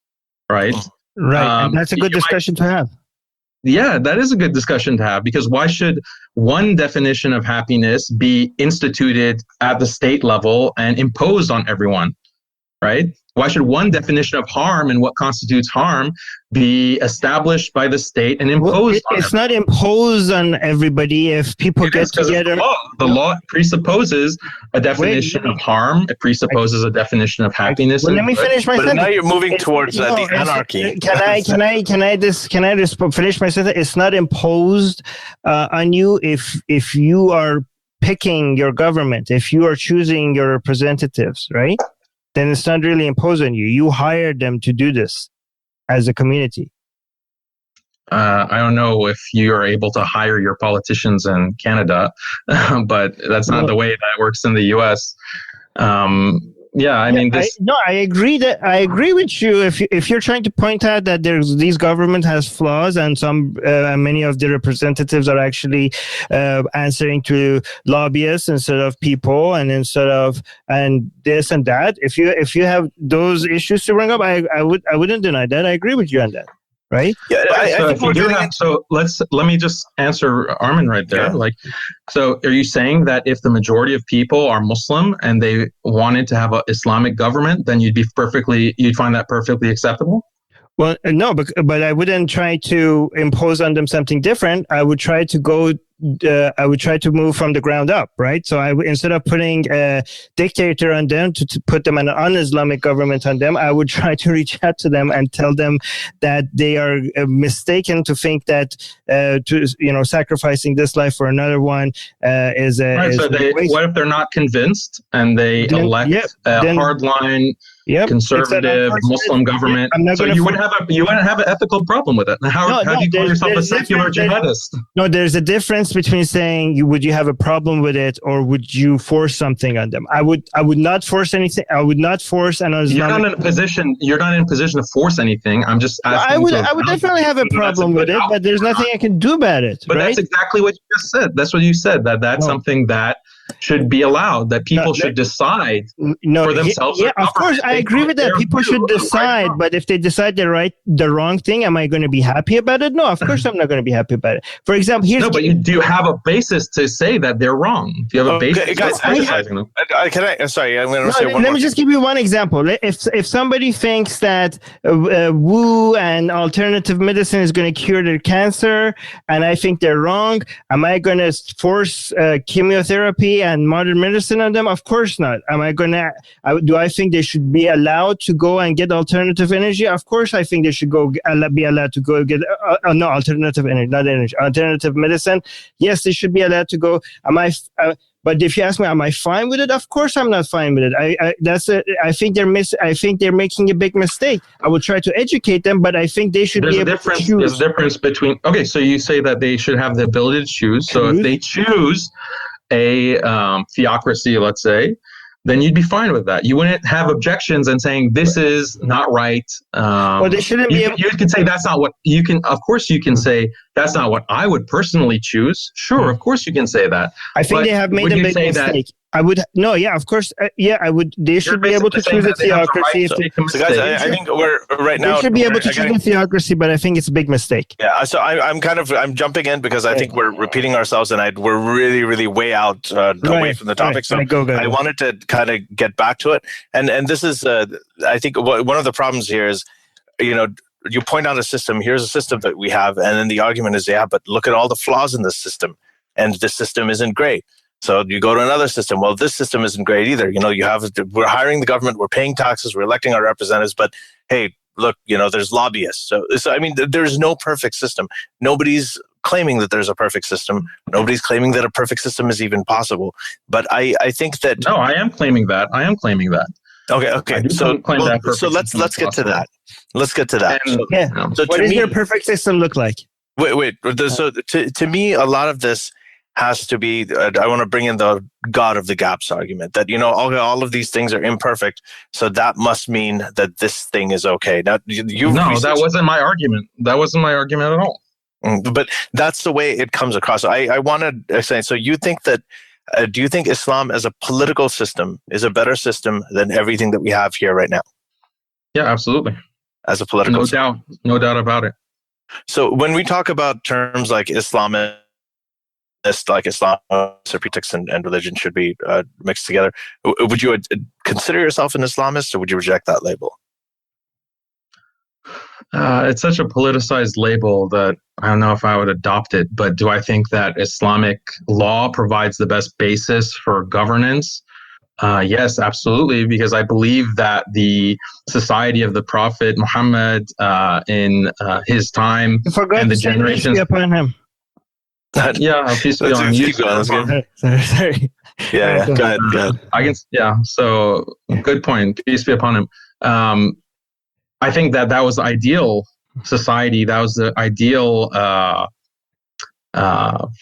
Right. And that's a good discussion to have. Yeah, that is a good discussion to have, because why should one definition of happiness be instituted at the state level and imposed on everyone? Right? Why should one definition of harm and what constitutes harm be established by the state and imposed on It's not imposed on everybody if people get together. The law presupposes a definition of harm. It presupposes a definition of happiness. Well, let me finish my sentence. But now you're moving towards the anarchy. Can I just finish my sentence? It's not imposed on you if you are picking your government, if you are choosing your representatives, right? Then it's not really imposed on you. You hired them to do this as a community. I don't know if you are able to hire your politicians in Canada, but that's not the way that works in the U.S. I agree with you. If you're trying to point out that these government has flaws and many of the representatives are actually answering to lobbyists instead of people and this and that. If you have those issues to bring up, I wouldn't deny that. I agree with you on that. Right? Yeah. Let me just answer Armin right there. Yeah. So are you saying that if the majority of people are Muslim and they wanted to have an Islamic government, then you'd find that perfectly acceptable? Well, no, but I wouldn't try to impose on them something different. I would try to go try to move from the ground up, right? So instead of putting a dictator on them to put them an un-Islamic government on them, I would try to reach out to them and tell them that they are mistaken to think that sacrificing this life for another one is a. Right. Is so what if they're not convinced and they elect a hardline, conservative Muslim government? So you wouldn't have an ethical problem with it. How do you call yourself a secular jihadist? No, there's a difference between saying would you have a problem with it or would you force something on them. I would not force anything. I would not force an Islamic. You're not in a position to force anything. I'm just asking. I would definitely have a problem with it, but there's nothing I can do about it. But that's exactly what you just said. That's what you said. That's something that should be allowed, that people should decide for themselves. Yeah, of course, I agree with that. People should decide, but if they decide the wrong thing, am I going to be happy about it? No, of course I'm not going to be happy about it. For example, but you do have a basis to say that they're wrong. Do you have a basis for criticizing them? Sorry, I'm going to say one more. Let me just give you one example. If somebody thinks that woo and alternative medicine is going to cure their cancer, and I think they're wrong, am I going to force chemotherapy and modern medicine on them? Of course not. Do I think they should be allowed to go and get alternative energy? Of course I think they should be allowed to go get alternative energy, not energy, alternative medicine. Yes, they should be allowed to go. But if you ask me, am I fine with it? Of course, I'm not fine with it. I think they're making a big mistake. I would try to educate them, but I think they should be able to choose. There's a difference between. Okay, so you say that they should have the ability to choose. So if they choose a theocracy, let's say, then you'd be fine with that. You wouldn't have objections and saying this is not right. Well, they shouldn't be. You can say that's not what you can. Of course, you can say that's not what I would personally choose. Sure, of course, you can say that. I think they have made a big mistake. I would of course, I would. They should be able to choose a theocracy. So guys, I think we're right now. They should be able to choose a theocracy, but I think it's a big mistake. Yeah, so I'm jumping in because I think we're repeating ourselves, and we're really, really way out away from the topic. So I wanted to kind of get back to it, and this is I think one of the problems here is, you point out a system. Here's a system that we have, and then the argument is, but look at all the flaws in this system, and this system isn't great. So you go to another system. Well, this system isn't great either. We're hiring the government, we're paying taxes, we're electing our representatives, but hey, look, there's lobbyists. So I mean, there's no perfect system. Nobody's claiming that there's a perfect system. Nobody's claiming that a perfect system is even possible. But I think that no, I am claiming that. Okay. So let's get to that. Let's get to that. So what does your perfect system look like? Wait. So to me, a lot of this has to be, I want to bring in the God of the gaps argument that, all of these things are imperfect. So that must mean that this thing is okay. Now, that wasn't my argument. That wasn't my argument at all. But that's the way it comes across. I want to say, so you think that, do you think Islam as a political system is a better system than everything that we have here right now? Yeah, absolutely. As a political system. No doubt about it. So when we talk about terms like Islamist, like Islam, pretext and religion should be mixed together, would you consider yourself an Islamist, or would you reject that label? It's such a politicized label that I don't know if I would adopt it, but do I think that Islamic law provides the best basis for governance? Yes, absolutely, because I believe that the society of the Prophet Muhammad in his time and the generations upon him. Peace be on you. Sorry. Yeah, go ahead. So good point. Peace be upon him. I think that was the ideal society. That was the ideal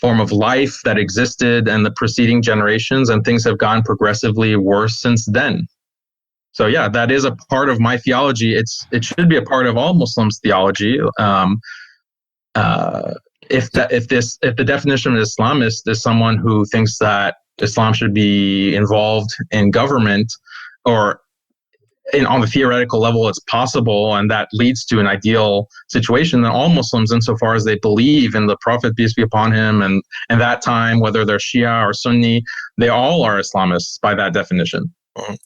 form of life that existed in the preceding generations, and things have gone progressively worse since then. So that is a part of my theology. It should be a part of all Muslims' theology. If the definition of Islamist is someone who thinks that Islam should be involved in government, or on the theoretical level it's possible, and that leads to an ideal situation, then all Muslims, insofar as they believe in the Prophet, peace be upon him, and that time, whether they're Shia or Sunni, they all are Islamists by that definition.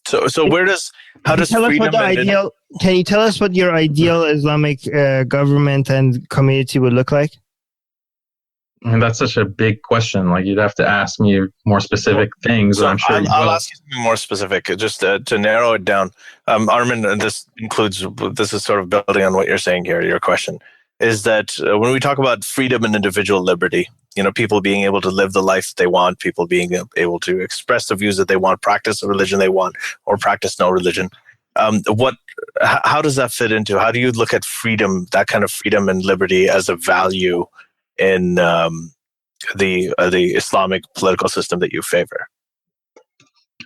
So how does freedom can you tell us what your ideal Islamic government and community would look like? I mean, that's such a big question. Like, you'd have to ask me more specific things. So I'm sure I'll ask you something more specific, just to narrow it down. Armin, and this is sort of building on what you're saying here, your question, is that when we talk about freedom and individual liberty, people being able to live the life that they want, people being able to express the views that they want, practice the religion they want, or practice no religion. How does that fit into? How do you look at freedom, that kind of freedom and liberty, as a value in the Islamic political system that you favor?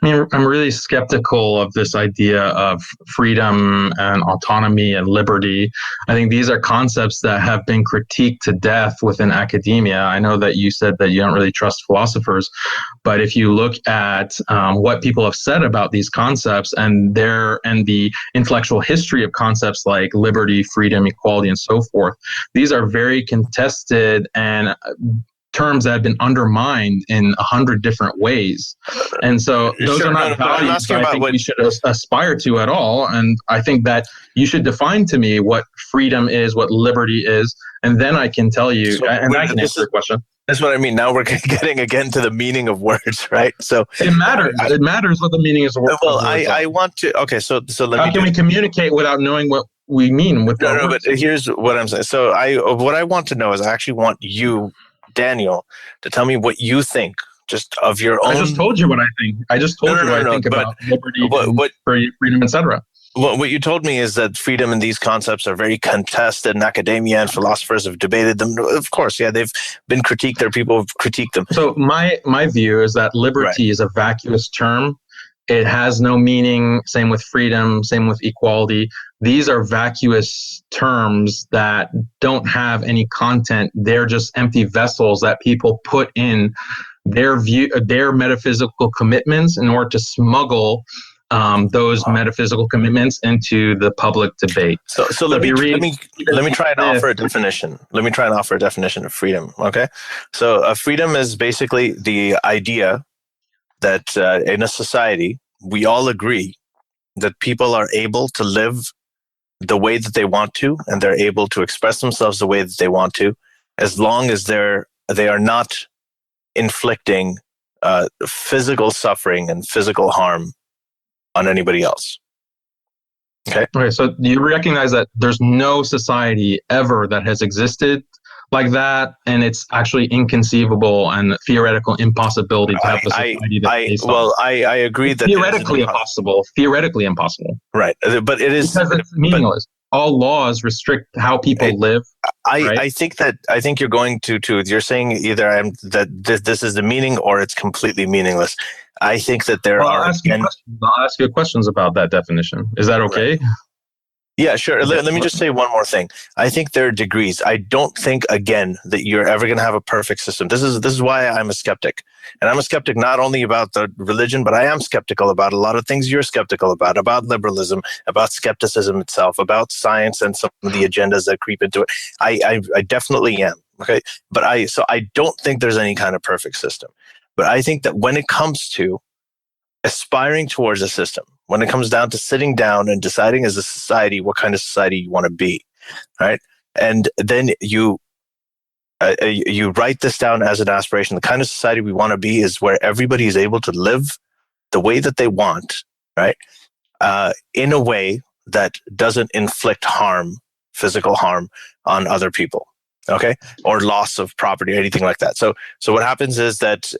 I mean, I'm really skeptical of this idea of freedom and autonomy and liberty. I think these are concepts that have been critiqued to death within academia. I know that you said that you don't really trust philosophers, but if you look at what people have said about these concepts and the intellectual history of concepts like liberty, freedom, equality, and so forth, these are very contested and terms that have been undermined in 100 different ways. And so those are not values that I think we should aspire to at all. And I think that you should define to me what freedom is, what liberty is, and then I can tell you, and I can answer your question. That's what I mean. Now we're getting again to the meaning of words, right? So it matters. It matters what the meaning is of words. Well, I want to. Okay, so let me. How can we communicate without knowing what we mean with no? But here's what I'm saying. So what I want to know is, I actually want you, Daniel, to tell me what you think, just of your own. I just told you what I think. I just told you what I think about liberty, freedom, etc. What you told me is that freedom and these concepts are very contested, and academia and philosophers have debated them. Of course, yeah, they've been critiqued. There are people who've critiqued them. So my view is that liberty is a vacuous term. It has no meaning. Same with freedom, same with equality. These are vacuous terms that don't have any content. They're just empty vessels that people put in their metaphysical commitments in order to smuggle those metaphysical commitments into the public debate. So let me try and offer a definition. Let me try and offer a definition of freedom. Okay, so freedom is basically the idea that in a society we all agree that people are able to live the way that they want to, and they're able to express themselves the way that they want to, as long as they are not inflicting physical suffering and physical harm on anybody else. Okay. So do you recognize that there's no society ever that has existed like that, and it's actually inconceivable and theoretical impossibility to have a society I agree that theoretically impossible. Theoretically impossible. Right, but it is because it's meaningless. All laws restrict how people live. I think you're going to you're saying either that this is the meaning or it's completely meaningless. I think that I'll ask you questions about that definition. Is that okay? Right. Yeah, sure. Let me just say one more thing. I think there are degrees. I don't think, again, that you're ever going to have a perfect system. This is why I'm a skeptic. And I'm a skeptic not only about the religion, but I am skeptical about a lot of things you're skeptical about liberalism, about skepticism itself, about science and some of the agendas that creep into it. I definitely am. Okay. But I don't think there's any kind of perfect system. But I think that when it comes to aspiring towards a system, when it comes down to sitting down and deciding as a society what kind of society you want to be, right? And then you write this down as an aspiration. The kind of society we want to be is where everybody is able to live the way that they want, right? In a way that doesn't inflict harm, physical harm on other people, okay? Or loss of property or anything like that. So what happens is that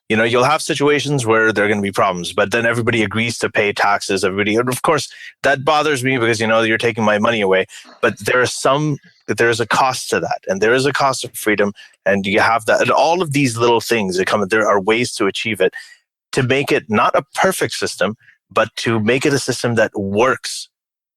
you'll have situations where there are going to be problems, but then everybody agrees to pay taxes. And of course, that bothers me because, you're taking my money away. But there is a cost to that. And there is a cost of freedom. And you have that. And all of these little things there are ways to achieve it, to make it not a perfect system, but to make it a system that works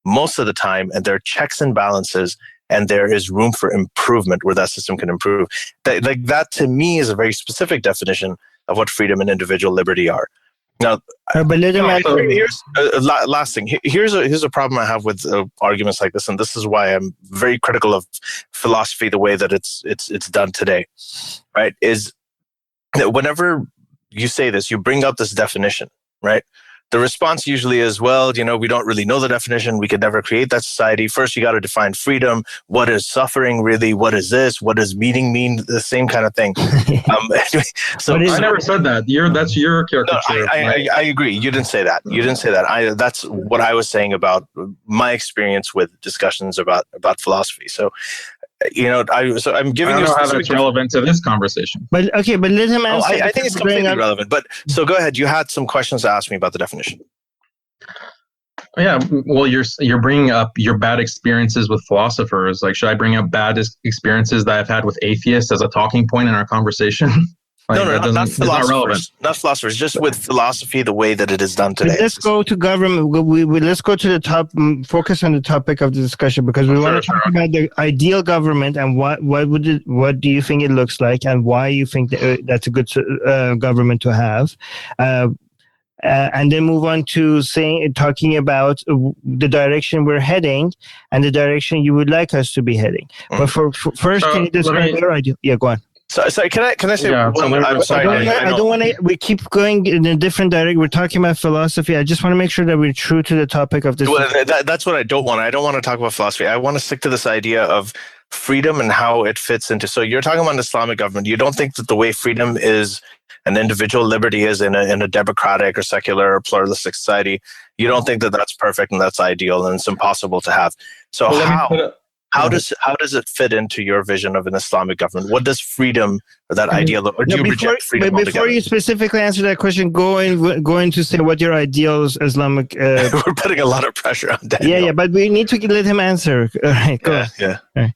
most of the time. And there are checks and balances, and there is room for improvement where that system can improve. That to me is a very specific definition of what freedom and individual liberty are. Now, here's last thing. Here's a problem I have with arguments like this, and this is why I'm very critical of philosophy the way that it's done today. Right? Is that whenever you say this, you bring up this definition, right? the response usually is, well, we don't really know the definition. We could never create that society. First, you got to define freedom. What is suffering really? What is this? What does meaning mean? The same kind of thing. Anyway, so I never said that. That's your caricature. No, I agree. You didn't say that. That's what I was saying about my experience with discussions about philosophy. So, I'm giving you. I don't know how that's relevant to this conversation. But let him answer. I think it's completely relevant. But so go ahead. You had some questions to ask me about the definition. Yeah, well, you're bringing up your bad experiences with philosophers. Like, should I bring up bad experiences that I've had with atheists as a talking point in our conversation? No, not philosophers. Not philosophers. Just with philosophy, the way that it is done today. But let's go to government. Let's go to the top. Focus on the topic of the discussion, because we want to talk about the ideal government and what do you think it looks like, and why you think that's a good government to have. And then move on to talking about the direction we're heading and the direction you would like us to be heading. But first, can you describe your idea? Yeah, go on. Sorry, can I say? Yeah, I'm sorry. I don't want to. We keep going in a different direction. We're talking about philosophy. I just want to make sure that we're true to the topic of this. Well, that's what I don't want. I don't want to talk about philosophy. I want to stick to this idea of freedom and how it fits into. So you're talking about an Islamic government. You don't think that the way freedom is an individual liberty is in a democratic or secular or pluralistic society. You don't think that that's perfect and that's ideal and it's impossible to have. So how does it fit into your vision of an Islamic government? What does freedom, or that ideal, or do you reject freedom altogether? Before you specifically answer that question, go into say what your ideal Islamic. We're putting a lot of pressure on Daniel. Yeah, but we need to let him answer. All right, go. Yeah. Right.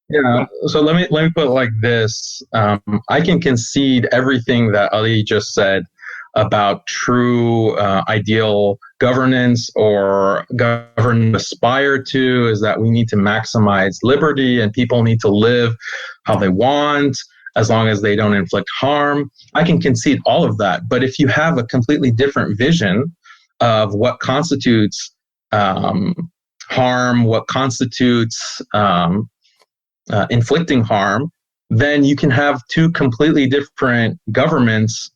Yeah. So let me put it like this. I can concede everything that Ali just said about true ideal governance or government aspire to, is that we need to maximize liberty and people need to live how they want as long as they don't inflict harm. I can concede all of that. But if you have a completely different vision of what constitutes harm, what constitutes inflicting harm, then you can have two completely different governments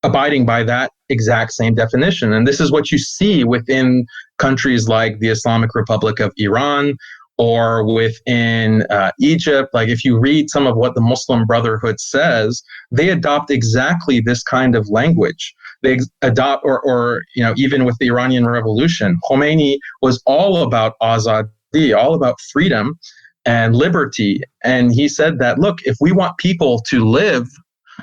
abiding by that exact same definition. And this is what you see within countries like the Islamic Republic of Iran or within Egypt. Like, if you read some of what the Muslim Brotherhood says, they adopt exactly this kind of language. They adopt, or even with the Iranian Revolution, Khomeini was all about azadi, all about freedom and liberty. And he said that, look, if we want people to live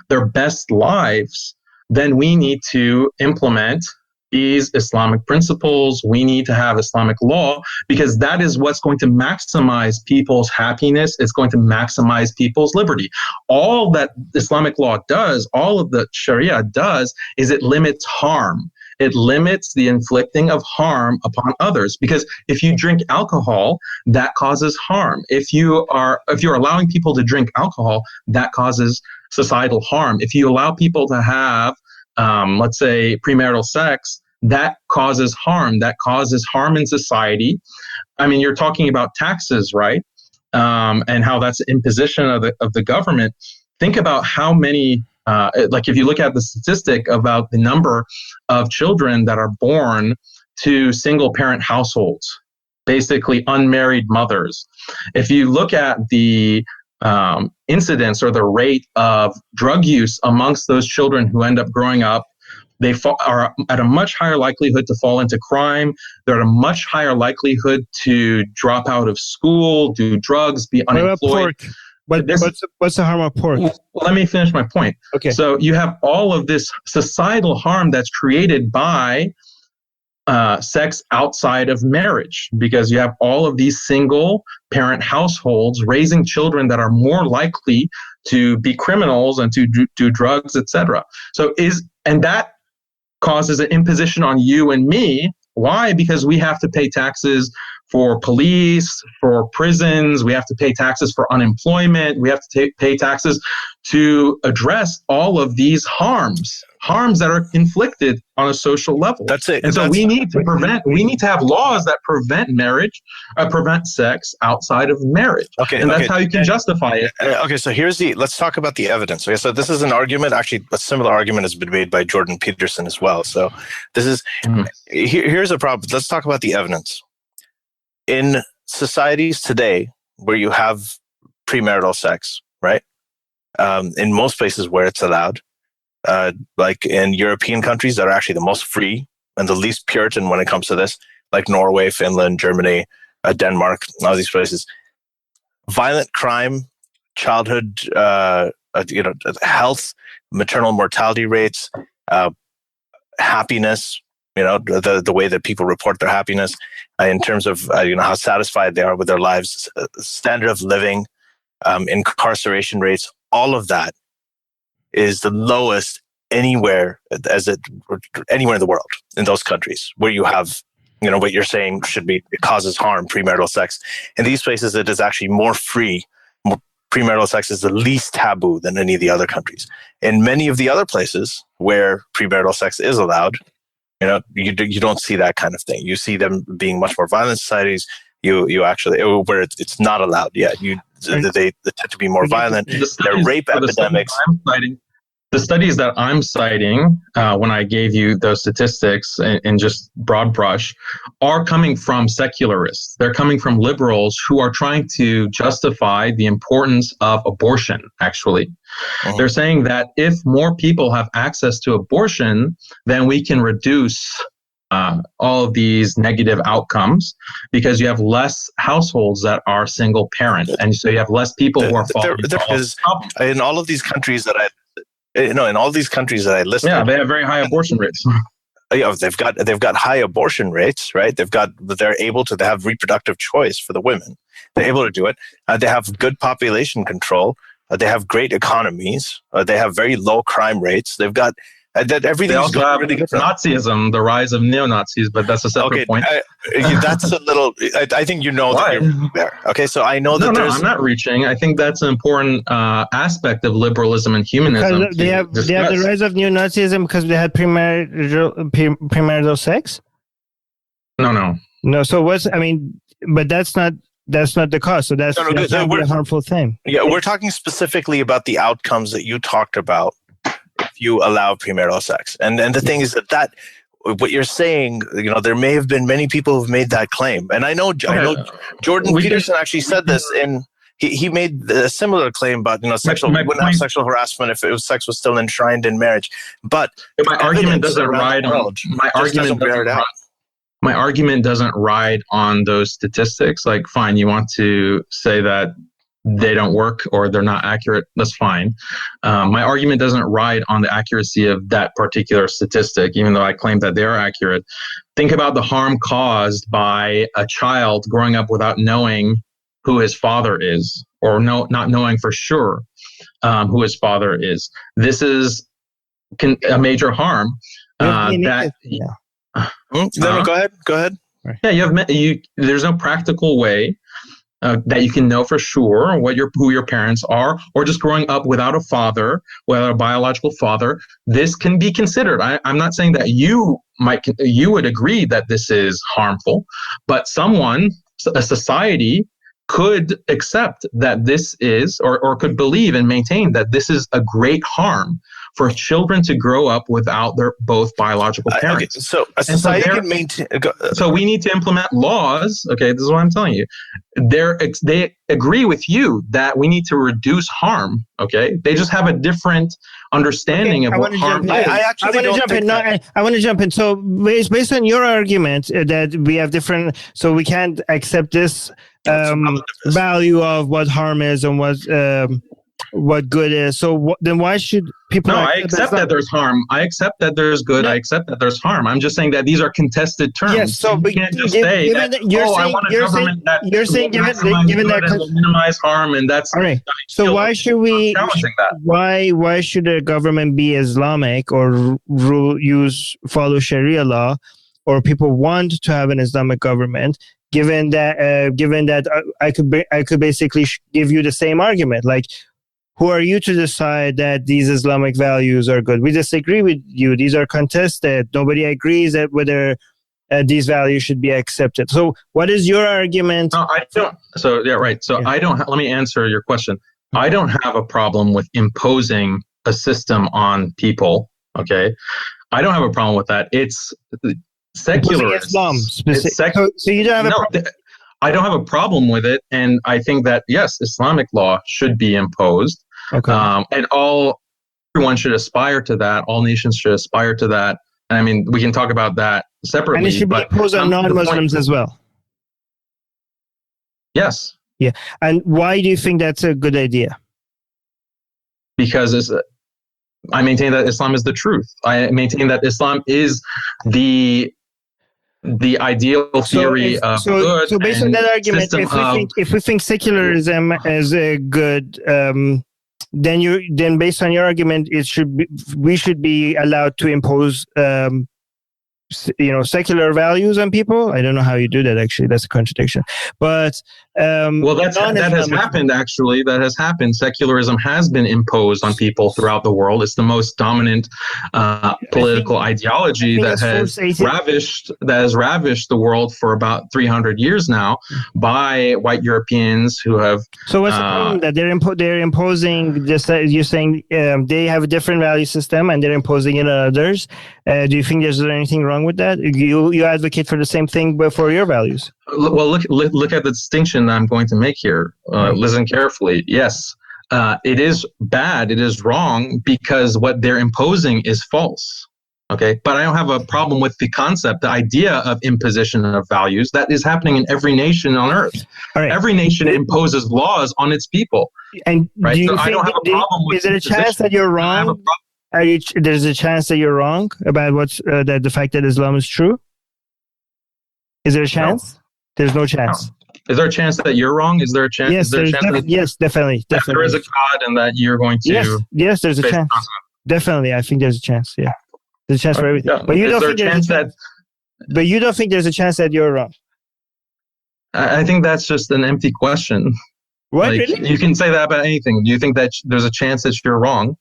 their best lives, then we need to implement these Islamic principles. We need to have Islamic law, because that is what's going to maximize people's happiness. It's going to maximize people's liberty. All that Islamic law does, all of the Sharia does, is it limits harm. It limits the inflicting of harm upon others, because if you drink alcohol, that causes harm. If you're allowing people to drink alcohol, that causes societal harm. If you allow people to have, let's say, premarital sex, that causes harm. That causes harm in society. I mean, you're talking about taxes, right? And how that's imposition of the government. Think about how many. Like, if you look at the statistic about the number of children that are born to single parent households, basically unmarried mothers. If you look at the incidence or the rate of drug use amongst those children who end up growing up, they are at a much higher likelihood to fall into crime. They're at a much higher likelihood to drop out of school, do drugs, be unemployed. What's the harm of pork? Well, let me finish my point. Okay. So you have all of this societal harm that's created by sex outside of marriage, because you have all of these single parent households raising children that are more likely to be criminals and to do drugs, etc. And that causes an imposition on you and me. Why? Because we have to pay taxes for police, for prisons. We have to pay taxes for unemployment. We have to pay taxes to address all of these harms that are inflicted on a social level. That's it. And so we need to have laws that prevent marriage, prevent sex outside of marriage. Okay. And that's how you can justify it. Okay. So let's talk about the evidence. Okay. So this is an argument, actually a similar argument has been made by Jordan Peterson as well. So this is, here's a problem. Let's talk about the evidence. In societies today where you have premarital sex, right? In most places where it's allowed, like in European countries that are actually the most free and the least Puritan when it comes to this, like Norway, Finland, Germany, Denmark, all these places, violent crime, childhood, health, maternal mortality rates, happiness, the way that people report their happiness in terms of, how satisfied they are with their lives, standard of living, incarceration rates, all of that is the lowest anywhere in the world in those countries where you have, what you're saying it causes harm, premarital sex. In these places, it is actually more free. Premarital sex is the least taboo than any of the other countries. In many of the other places where premarital sex is allowed, you don't see that kind of thing. You see them being much more violent societies. You actually, where it's not allowed yet. They tend to be more violent. Their rape epidemics. The studies that I'm citing, when I gave you those statistics in just broad brush, are coming from secularists. They're coming from liberals who are trying to justify the importance of abortion, actually. Mm-hmm. They're saying that if more people have access to abortion, then we can reduce all of these negative outcomes because you have less households that are single parent. And so you have less people who are falling. In all of these countries that I listed. Yeah, they have very high abortion rates. They've got high abortion rates, right? They have reproductive choice for the women. They're able to do it. They have good population control. They have great economies. They have very low crime rates. They've got everything. They also have really good Nazism, the rise of neo-Nazis, but that's a separate point. That's a little. I think that you're there. Okay, so I know that there's. I'm not reaching. I think that's an important aspect of liberalism and humanism. Because they have the rise of neo-Nazism because they had premarital sex. No. So but that's not the cause. So that's a harmful thing. Yeah, we're talking specifically about the outcomes that you talked about if you allow premarital sex. And the thing is that what you're saying, there may have been many people who've made that claim. And I know Jordan Peterson actually said this he made a similar claim about, we wouldn't have sexual harassment if sex was still enshrined in marriage. But my argument doesn't ride on my argument doesn't ride on those statistics. Like, fine, you want to say that they don't work or they're not accurate, that's fine. My argument doesn't ride on the accuracy of that particular statistic, even though I claim that they are accurate. Think about the harm caused by a child growing up without knowing who his father is, or not knowing for sure who his father is. This is a major harm. Go ahead. Yeah, there's no practical way that you can know for sure who your parents are, or just growing up without a father, without a biological father. This can be considered. I'm not saying that you would agree that this is harmful, but a society could accept that this is, or could believe and maintain that this is a great harm for children to grow up without their both biological parents. Okay, so a society can maintain. So we need to implement laws. Okay, this is what I'm telling you. They agree with you that we need to reduce harm. Okay, they just have a different understanding of what harm is. I want to jump in. So based on your argument that we have different, so we can't accept this value of what harm is and what good is. So then why should people? No, I accept that there's harm. I accept that there's good. I accept that there's harm. I'm just saying that these are contested terms. Yes. So you can't just say that. I want a government that given that minimize harm, and that's all right. So why should we? Why should a government be Islamic or follow Sharia law, or people want to have an Islamic government? given that I could basically give you the same argument. Like, who are you to decide that these Islamic values are good? We disagree with you. These are contested. Nobody agrees that whether these values should be accepted. So what is your argument? No, I don't. So, yeah, right. So I don't, let me answer your question. I don't have a problem with imposing a system on people. Okay. I don't have a problem with that. It's secularist. Islam specific. So you don't have a problem? I don't have a problem with it. And I think that, yes, Islamic law should be imposed. Okay. And everyone should aspire to that. All nations should aspire to that. And I mean, we can talk about that separately. And it should be imposed on non-Muslims as well. Yes. Yeah. And why do you think that's a good idea? Because I maintain that Islam is the truth. I maintain that Islam is the ideal theory of good. So based on that argument, if we think secularism is a good, then based on your argument, we should be allowed to impose secular values on people. I don't know how you do that. Actually, that's a contradiction. But that has happened. Actually, that has happened. Secularism has been imposed on people throughout the world. It's the most dominant political ideology that has ravished the world for about 300 years now by white Europeans who have. So what's the problem that they're imposing? Just you're saying they have a different value system and they're imposing it on others. Do you think there's anything wrong with that? You advocate for the same thing, but for your values. Well, look at the distinction that I'm going to make here. Listen carefully. Yes, it is bad. It is wrong because what they're imposing is false. Okay, but I don't have a problem with the concept, the idea of imposition of values that is happening in every nation on earth. Right. Every nation imposes laws on its people. And right? So I don't have a problem with. Is there a chance that you're wrong? There's a chance that you're wrong about what's the fact that Islam is true? Is there a chance? No. There's no chance. No. Is there a chance that you're wrong? Is there a chance? Yes, yes, definitely. That there is a God and that you're going to. Yes, there's a chance. Definitely, I think there's a chance. Yeah, there's a chance for everything. Yeah. But you don't think there's a chance. But you don't think there's a chance that you're wrong. I think that's just an empty question. What? Really? You can say that about anything. Do you think that there's a chance that you're wrong?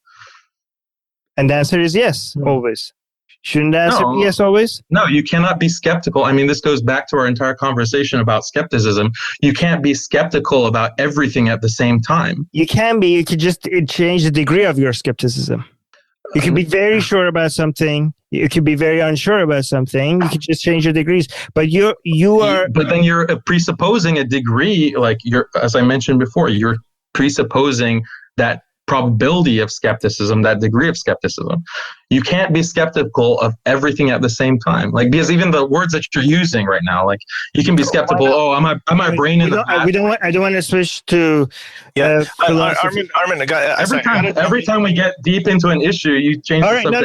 And the answer is yes, always. Shouldn't the answer be yes always? No, you cannot be skeptical. I mean, this goes back to our entire conversation about skepticism. You can't be skeptical about everything at the same time. You can be. You could just change the degree of your skepticism. You could be very sure about something. You could be very unsure about something. You could just change your degrees. But you are. But then you're presupposing a degree, like as I mentioned before, you're presupposing that probability of skepticism, that degree of skepticism. You can't be skeptical of everything at the same time. Like, because even the words that you're using right now, like you can be skeptical. Oh, am I brain in the past? I don't want to switch to. Yeah, Armin. Every time we get deep into an issue, you change. All right, no.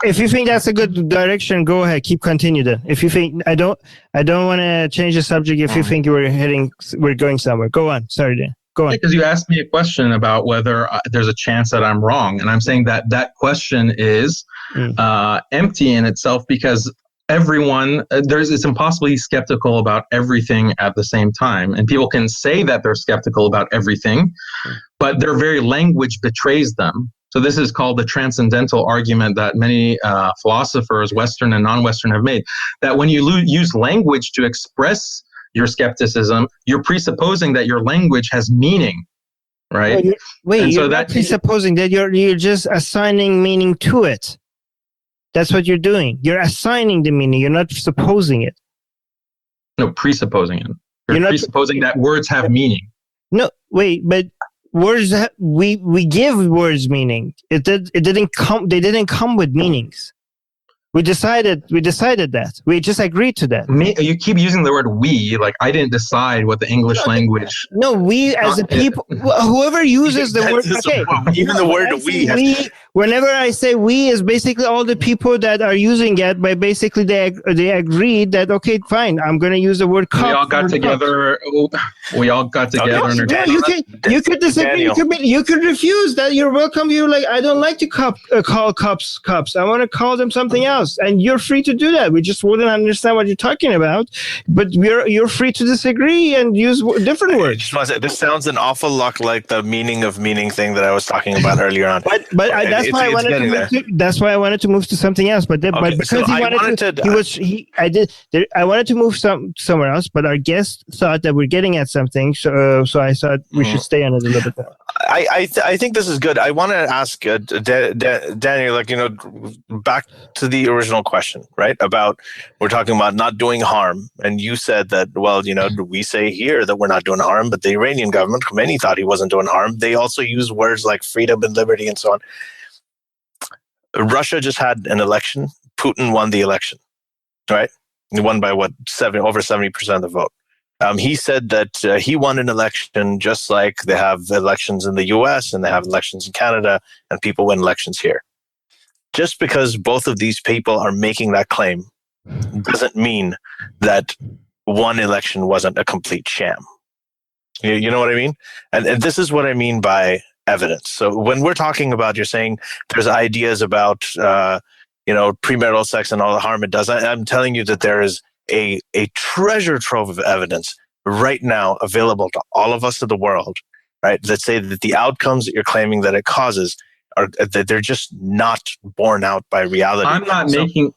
If you think that's a good direction, go ahead. Keep continue then. If you think I don't want to change the subject. If you think we're going somewhere, go on. Sorry, Dan. Because you asked me a question about whether there's a chance that I'm wrong. And I'm saying that question is empty in itself because everyone, it's impossible to be skeptical about everything at the same time. And people can say that they're skeptical about everything, but their very language betrays them. So this is called the transcendental argument that many philosophers, Western and non-Western, have made, that when you use language to express your skepticism, you're presupposing that your language has meaning, right? You're not presupposing that you're just assigning meaning to it. That's what you're doing. You're assigning the meaning. You're not supposing it. No, presupposing it. You're presupposing that words have meaning. No, but words we give words meaning. They didn't come with meanings. We decided that. We just agreed to that. You keep using the word we, like I didn't decide what the English language. No, we as a people, whoever uses the word, okay. Even the word we. Whenever I say we, is basically all the people that are using it, but basically they agreed that, okay, fine, I'm going to use the word cup. We all got together. You could disagree. You could refuse that. You're welcome. You're like, I don't like to call cups cups. I want to call them something else. else, and you're free to do that. We just wouldn't understand what you're talking about, but you're free to disagree and use different words. I just want to say, this sounds an awful lot like the meaning of meaning thing that I was talking about earlier on. But that's why I wanted to move to something else. But because so I wanted to move somewhere else. But our guest thought that we're getting at something, so I thought we should stay on it a little bit. I think this is good. I want to ask Daniel, like, back to the original question, right? About, we're talking about not doing harm, and you said that, well, we say here that we're not doing harm, but the Iranian government, Khomeini thought he wasn't doing harm. They also use words like freedom and liberty and so on. Russia just had an election. Putin won the election, right? He won by over 70% of the vote. He said that he won an election just like they have elections in the US and they have elections in Canada, and people win elections here. Just because both of these people are making that claim doesn't mean that one election wasn't a complete sham. You know what I mean? And this is what I mean by evidence. So when we're talking about, you're saying there's ideas about, premarital sex and all the harm it does. I'm telling you that there is a treasure trove of evidence right now available to all of us in the world, right, that say that the outcomes that you're claiming that it causes are that they're just not borne out by reality. I'm not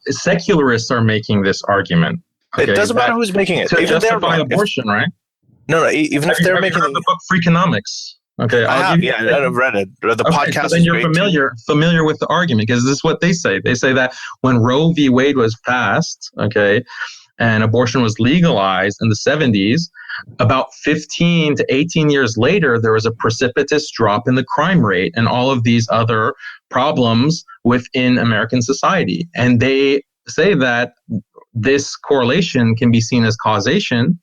secularists are making this argument. Okay? It doesn't matter who's making it. To justify abortion, right? No, even if they're making the book Freakonomics. Okay, I've read it. The podcast. So then you're familiar with the argument, because this is what they say. They say that when Roe v. Wade was passed, okay, and abortion was legalized in the 70s, about 15 to 18 years later, there was a precipitous drop in the crime rate and all of these other problems within American society. And they say that this correlation can be seen as causation.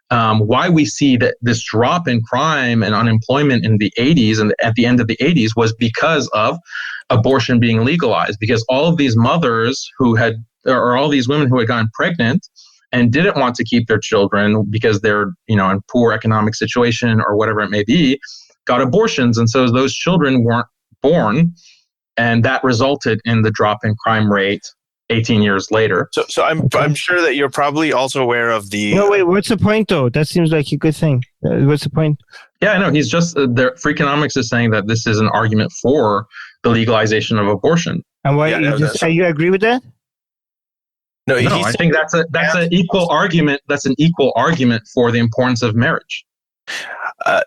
Why we see that this drop in crime and unemployment in the 80s and at the end of the 80s was because of abortion being legalized, because all of these mothers or all these women who had gotten pregnant and didn't want to keep their children because they're, in poor economic situation or whatever it may be, got abortions. And so those children weren't born, and that resulted in the drop in crime rate 18 years later. So I'm sure that you're probably also aware of the... No, wait, what's the point though? That seems like a good thing. What's the point? Yeah, I know. He's just, Freakonomics is saying that this is an argument for the legalization of abortion. And why, you agree with that? No, I think that's an equal argument. That's an equal argument for the importance of marriage. I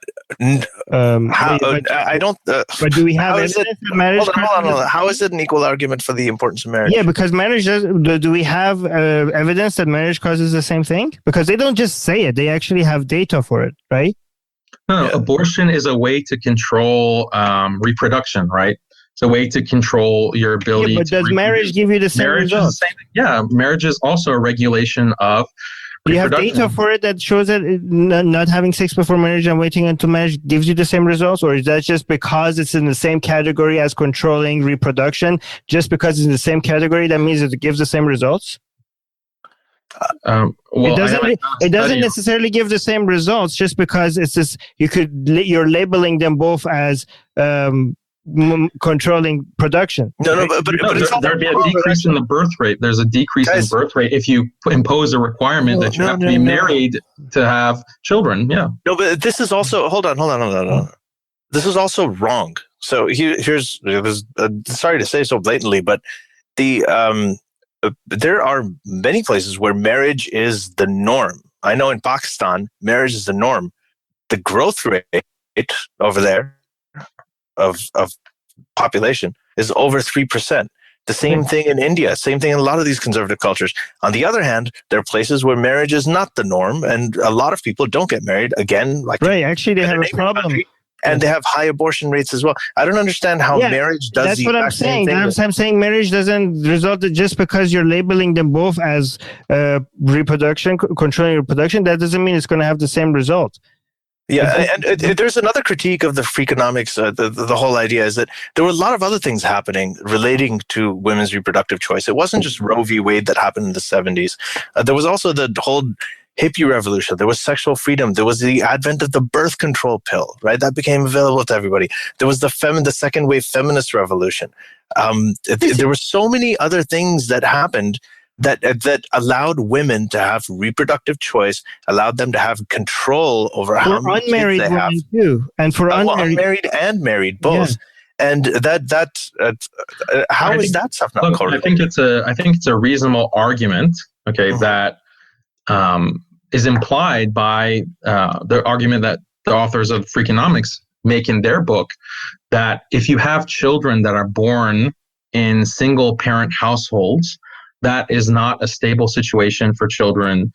don't. But do we have evidence that marriage? Hold on. How is it an equal argument for the importance of marriage? Yeah, because marriage does. Do we have evidence that marriage causes the same thing? Because they don't just say it; they actually have data for it, right? No, abortion is a way to control reproduction, right? It's a way to control your ability. Yeah, but does marriage give you the same results? Marriage is also a regulation of. Do you have data for it that shows that not having sex before marriage and waiting until marriage gives you the same results? Or is that just because it's in the same category as controlling reproduction? Just because it's in the same category, that means it gives the same results? It doesn't necessarily give the same results just because it's just, you're labeling them both as controlling production. But there'd be a decrease in the birth rate. There's a decrease in birth rate if you impose a requirement that you have to be married to have children. Yeah. No, but this is also, hold on. This is also wrong. So here's sorry to say so blatantly, but there are many places where marriage is the norm. I know in Pakistan, marriage is the norm. The growth rate over there of population is over 3%. The same thing in India, same thing in a lot of these conservative cultures. On the other hand, there are places where marriage is not the norm, and a lot of people don't get married. Again, actually, they have a problem. And they have high abortion rates as well. I don't understand how marriage does that's what I'm saying. I'm saying marriage doesn't result just because you're labeling them both as reproduction, controlling reproduction. That doesn't mean it's going to have the same result. Yeah, and there's another critique of the Freakonomics. The whole idea is that there were a lot of other things happening relating to women's reproductive choice. It wasn't just Roe v. Wade that happened in the 70s. There was also the whole hippie revolution. There was sexual freedom. There was the advent of the birth control pill, right? That became available to everybody. There was the second wave feminist revolution. There were so many other things that happened that allowed women to have reproductive choice, allowed them to have control over how many unmarried kids they have. Too. And for unmarried and married, both. Yeah. And how is that stuff not correlated? I think it's a reasonable argument, that is implied by the argument that the authors of Freakonomics make in their book, that if you have children that are born in single parent households, that is not a stable situation for children.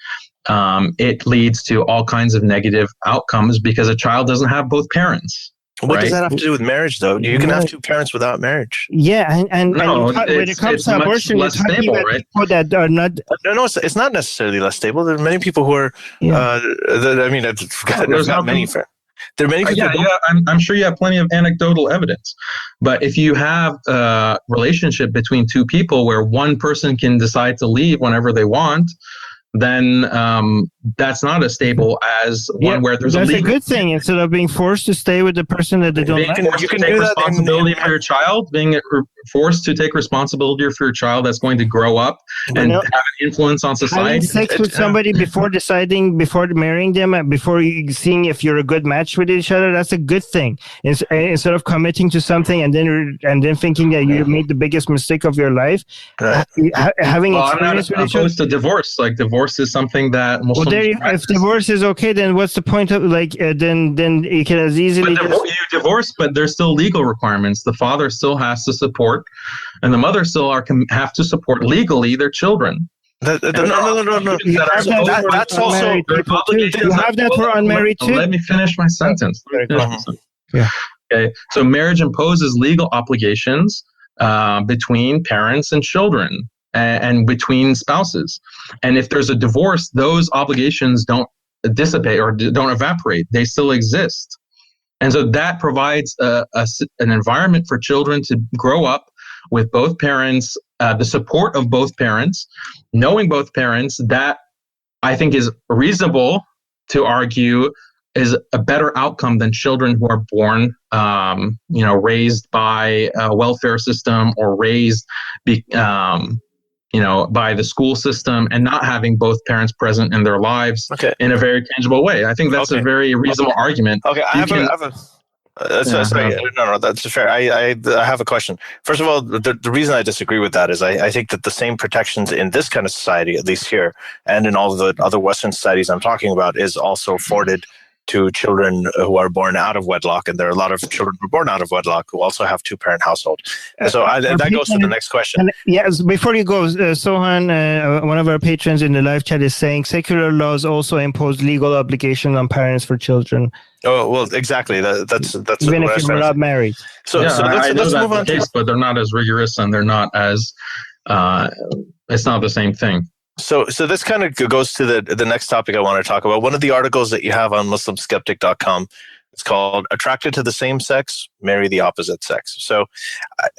It leads to all kinds of negative outcomes because a child doesn't have both parents. What does that have to do with marriage, though? You can have two parents without marriage. Yeah, and when it comes to abortion, it's stable, right? People that are not. No, it's not necessarily less stable. There are many people who are. There's not many. There are many people. I'm sure you have plenty of anecdotal evidence, but if you have a relationship between two people where one person can decide to leave whenever they want, then that's not as stable as one where there's that's a good thing. Instead of being forced to stay with the person that they don't like. You can take responsibility for your child, being forced to take responsibility for your child that's going to grow up and have an influence on society. Having sex with somebody before marrying them, before seeing if you're a good match with each other, that's a good thing. Instead of committing to something and then thinking that you made the biggest mistake of your life, having experience with each other. I'm opposed to divorce. Like divorce is something that Muslims if divorce is okay, then what's the point of then you can as easily you divorce, but there's still legal requirements. The father still has to support, and the mother still have to support legally their children. No. That's also you have that for unmarried too. Let me finish my sentence. Yeah. Okay. So marriage imposes legal obligations between parents and children. And between spouses. And if there's a divorce, those obligations don't dissipate or don't evaporate. They still exist. And so that provides an environment for children to grow up with both parents, the support of both parents, knowing both parents. That I think is reasonable to argue is a better outcome than children who are born, raised by a welfare system or raised by the school system and not having both parents present in their lives in a very tangible way. I think that's a very reasonable argument. Okay, that's fair. I have a question. First of all, the reason I disagree with that is I think that the same protections in this kind of society, at least here, and in all of the other Western societies I'm talking about, is also afforded to children who are born out of wedlock, and there are a lot of children who are born out of wedlock who also have two-parent household. So that goes to the next question. Yes, before you go, Sohan, one of our patrons in the live chat is saying secular laws also impose legal obligation on parents for children. Oh, well, exactly. That's even if you're not married. So let's move on. But they're not as rigorous, and they're not as. It's not the same thing. So this kind of goes to the next topic I want to talk about. One of the articles that you have on MuslimSkeptic.com, it's called "Attracted to the Same Sex, Marry the Opposite Sex." So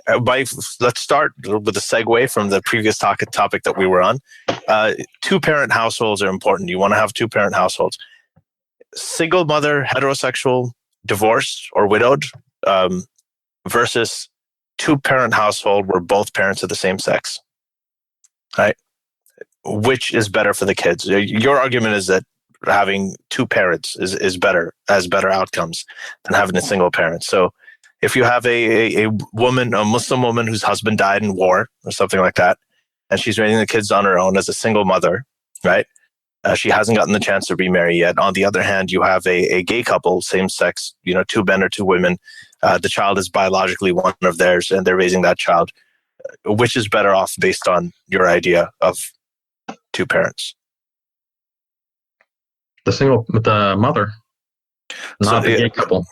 let's start with a segue from the previous topic that we were on. Two-parent households are important. You want to have two-parent households. Single mother, heterosexual, divorced or widowed, versus two-parent household where both parents are the same sex. Right? Which is better for the kids? Your argument is that having two parents is better, has better outcomes than having a single parent. So if you have a Muslim woman whose husband died in war or something like that, and she's raising the kids on her own as a single mother, right? She hasn't gotten the chance to remarry yet. On the other hand, you have a gay couple, same sex, two men or two women. The child is biologically one of theirs, and they're raising that child. Which is better off based on your idea of two parents? The mother, not the gay couple.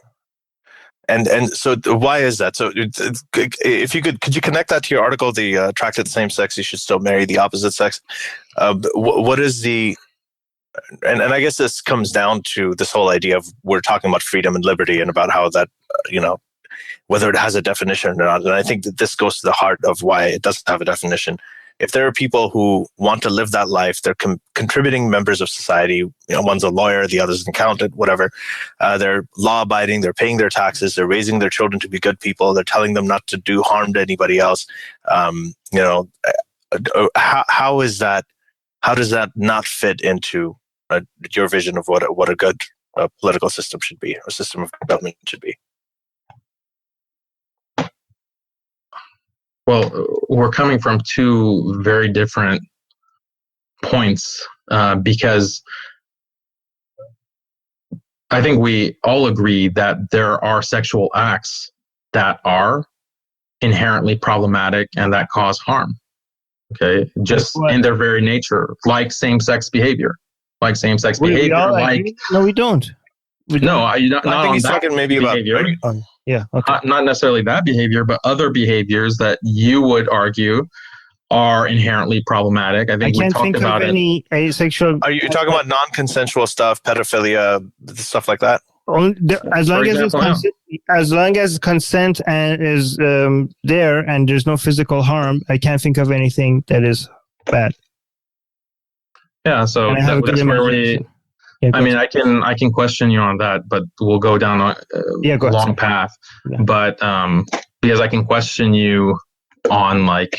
And so why is that? So if you could you connect that to your article, the attracted to the same sex, you should still marry the opposite sex. What is the, and I guess this comes down to this whole idea of, we're talking about freedom and liberty and about how that, whether it has a definition or not. And I think that this goes to the heart of why it doesn't have a definition. if there are people who want to live that life, they're contributing members of society. You know, one's a lawyer, the other's an accountant, whatever. They're law-abiding, they're paying their taxes, they're raising their children to be good people, they're telling them not to do harm to anybody else. How is that? How does that not fit into your vision of what a good political system should be, or system of government should be? Well, we're coming from two very different points because I think we all agree that there are sexual acts that are inherently problematic and that cause harm. Okay, just in their very nature, like same-sex behavior. No, we don't. No, I think he's talking maybe behavior. About okay. Not necessarily that behavior, but other behaviors that you would argue are inherently problematic. I think we talked about it. Any asexual. Are you talking about non-consensual stuff, pedophilia, stuff like that? As long as consent is there and there's no physical harm, I can't think of anything that is bad. Yeah, so that's where we. I mean, I can question you on that, but we'll go down a long path. Yeah. But because I can question you on, like,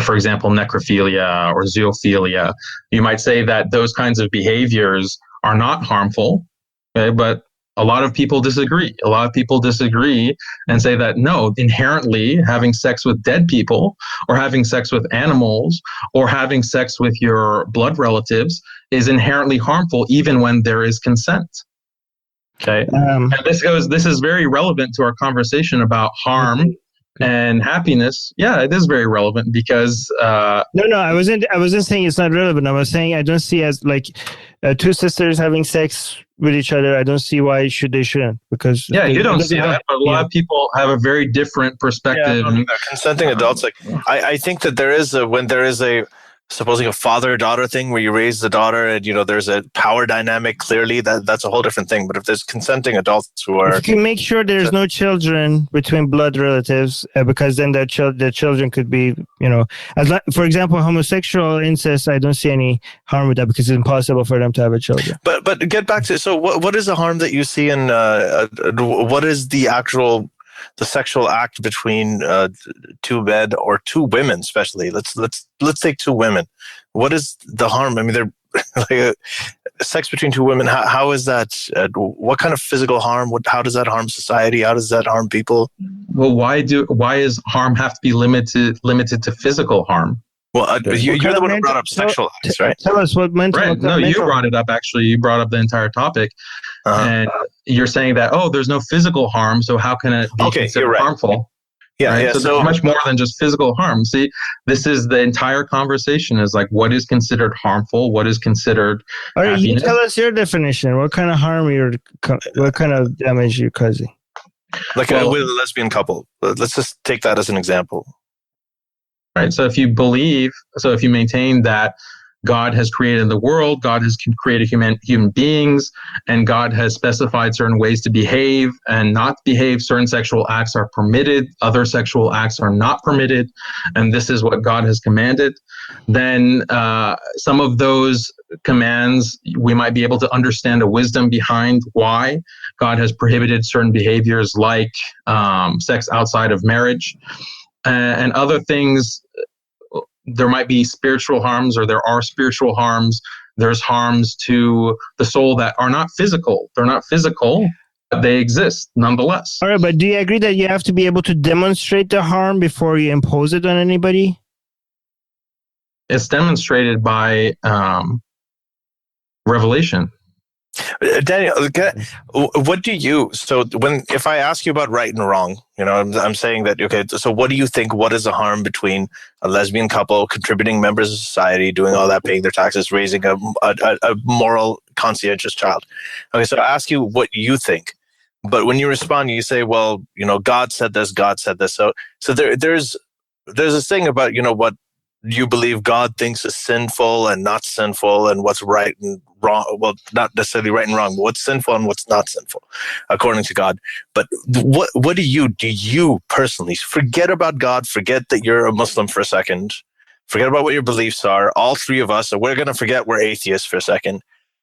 for example, necrophilia or zoophilia, you might say that those kinds of behaviors are not harmful. Okay, but a lot of people disagree. A lot of people disagree and say that no, inherently having sex with dead people or having sex with animals or having sex with your blood relatives is inherently harmful even when there is consent. Okay. And this is very relevant to our conversation about harm and happiness. Yeah, it is very relevant because No, I wasn't saying it's not relevant. I was saying I don't see as like two sisters having sex with each other. I don't see why they shouldn't, because you don't see that, but a lot of people have a very different perspective. Consenting adults, like I think that when there is supposing a father-daughter thing where you raise the daughter and there's a power dynamic, clearly that's a whole different thing. But if there's consenting adults who are, if you can make sure there's no children between blood relatives, because then the children could be, for example, homosexual incest, I don't see any harm with that because it's impossible for them to have a children. But get back to, so what is the harm that you see in what is the sexual act between two men or two women, especially? Let's take two women. What is the harm? I mean, they're like sex between two women. How is that? What kind of physical harm? How does that harm society? How does that harm people? Well, why does harm have to be limited to physical harm? Well, you're the one who brought up sexual acts, right? Tell us what mental. Right. No, you brought it up. Actually, you brought up the entire topic, and you're saying that there's no physical harm, so how can it be considered harmful? Yeah, right? yeah. So there's much more than just physical harm. See, this is the entire conversation. Is like what is considered harmful, what is considered. All right, you tell us your definition. What kind of harm what kind of damage you're causing? Like with a lesbian couple. Let's just take that as an example. Right. So if you maintain that God has created the world, God has created human beings, and God has specified certain ways to behave and not behave, certain sexual acts are permitted, other sexual acts are not permitted, and this is what God has commanded, then some of those commands, we might be able to understand the wisdom behind why God has prohibited certain behaviors like sex outside of marriage. And other things, there might be spiritual harms, or there are spiritual harms. There's harms to the soul that are not physical. They're not physical, but they exist nonetheless. All right, but do you agree that you have to be able to demonstrate the harm before you impose it on anybody? It's demonstrated by revelation. Daniel, what do you, if I ask you about right and wrong, I'm saying that, okay, so what do you think, what is the harm between a lesbian couple contributing members of society, doing all that, paying their taxes, raising a moral, conscientious child? Okay, so I ask you what you think, but when you respond, you say, well, God said this, So there's this thing about, what you believe God thinks is sinful and not sinful, and what's right and wrong. Well, not necessarily right and wrong, but what's sinful and what's not sinful, according to God. But what do you personally, forget about God, forget that you're a Muslim for a second, Forget about what your beliefs are. All three of us, we're going to forget we're atheists for a second.